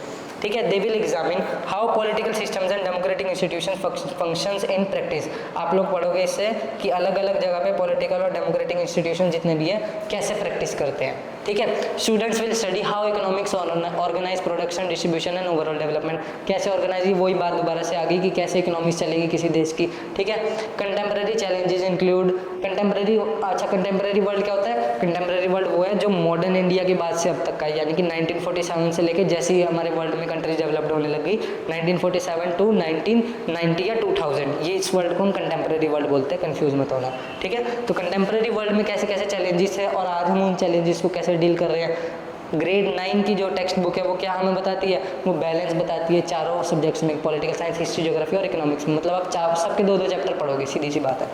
Speaker 1: ठीक है। They will examine how political systems and democratic institutions functions in practice. आप लोग पढ़ोगे इससे कि अलग अलग जगह पे पॉलिटिकल और डेमोक्रेटिक इंस्टीट्यूशन जितने भी है कैसे प्रैक्टिस करते हैं, ठीक है। Students will study how economics organise production, distribution and overall development. कैसे ऑर्गेनाइज, वही बात दोबारा से आ गई कि कैसे इकोनॉमिक्स चलेगी किसी देश की, ठीक है। Contemporary challenges include contemporary. अच्छा, कंटेम्प्रेरी वर्ल्ड क्या होता है? कंटेम्प्रेरी वर्ल्ड वो है जो मॉडर्न इंडिया के बाद से अब तक का है, यानी कि 1947 से लेके जैसे ही हमारे वर्ल्ड में कंट्रीज डेवलप्ड होने लग गई, 1947 टू 1990 या 2000, ये इस वर्ल्ड को हम कंटेम्प्रेरी वर्ल्ड बोलते हैं, कंफ्यूज मत होना, ठीक है। तो कंटेम्प्रेरी वर्ल्ड में कैसे कैसे चैलेंजेस है और आज हम उन चैलेंजेस को कैसे डील कर रहे हैं। ग्रेड 9 की जो टेक्स्ट बुक है वो क्या हमें बताती है? वो बैलेंस बताती है चारों सब्जेक्ट्स में, पॉलिटिकल साइंस, हिस्ट्री, ज्योग्राफी और इकोनॉमिक्स में। मतलब आप सबके 2-2 चैप्टर पढ़ोगे, सीधी सी बात है।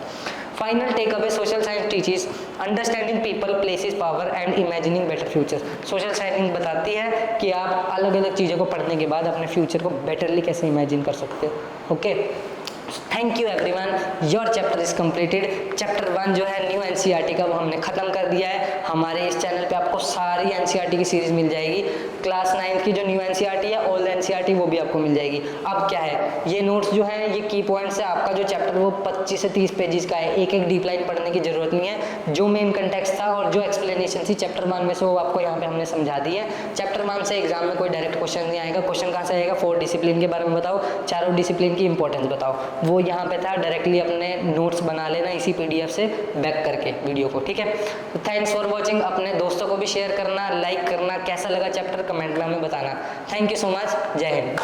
Speaker 1: Final take away, social science teaches understanding people, places, power and imagining better future. Social science बताती है कि आप अलग अलग चीज़ों को पढ़ने के बाद अपने फ्यूचर को बेटरली कैसे इमेजिन कर सकते हो। Okay, thank you everyone, your chapter is completed. Chapter 1 जो है न्यू एनसीईआरटी का वो हमने ख़त्म कर दिया है। हमारे इस चैनल पे आपको सारी एनसीईआरटी की सीरीज मिल जाएगी। क्लास 9th की जो न्यू एनसीईआरटी है, ओल्ड एनसीईआरटी, वो भी आपको मिल जाएगी। अब क्या है, ये नोट्स जो है ये की पॉइंट्स है। आपका जो चैप्टर वो 25 से 30 पेजेस का है, एक एक डीप लाइन पढ़ने की जरूरत नहीं है। जो मेन कंटेक्स्ट था और जो एक्सप्लेनेशन थी चैप्टर 1 में से वो आपको यहाँ पे हमने समझा दी है। चैप्टर 1 से एग्जाम में कोई डायरेक्ट क्वेश्चन नहीं आएगा। क्वेश्चन कहाँ से आएगा? 4 डिसिप्लिन के बारे में बताओ, चारों डिसिप्लिन की इंपॉर्टेंस बताओ, वो यहाँ पे था। डायरेक्टली अपने नोट्स बना लेना इसी पीडीएफ से बैक करके वीडियो को, ठीक है। तो थैंक्स फॉर वॉचिंग। अपने दोस्तों को भी शेयर करना, लाइक करना, कैसा लगा चैप्टर कमेंट में हमें बताना। थैंक यू सो मच, जय हिंद।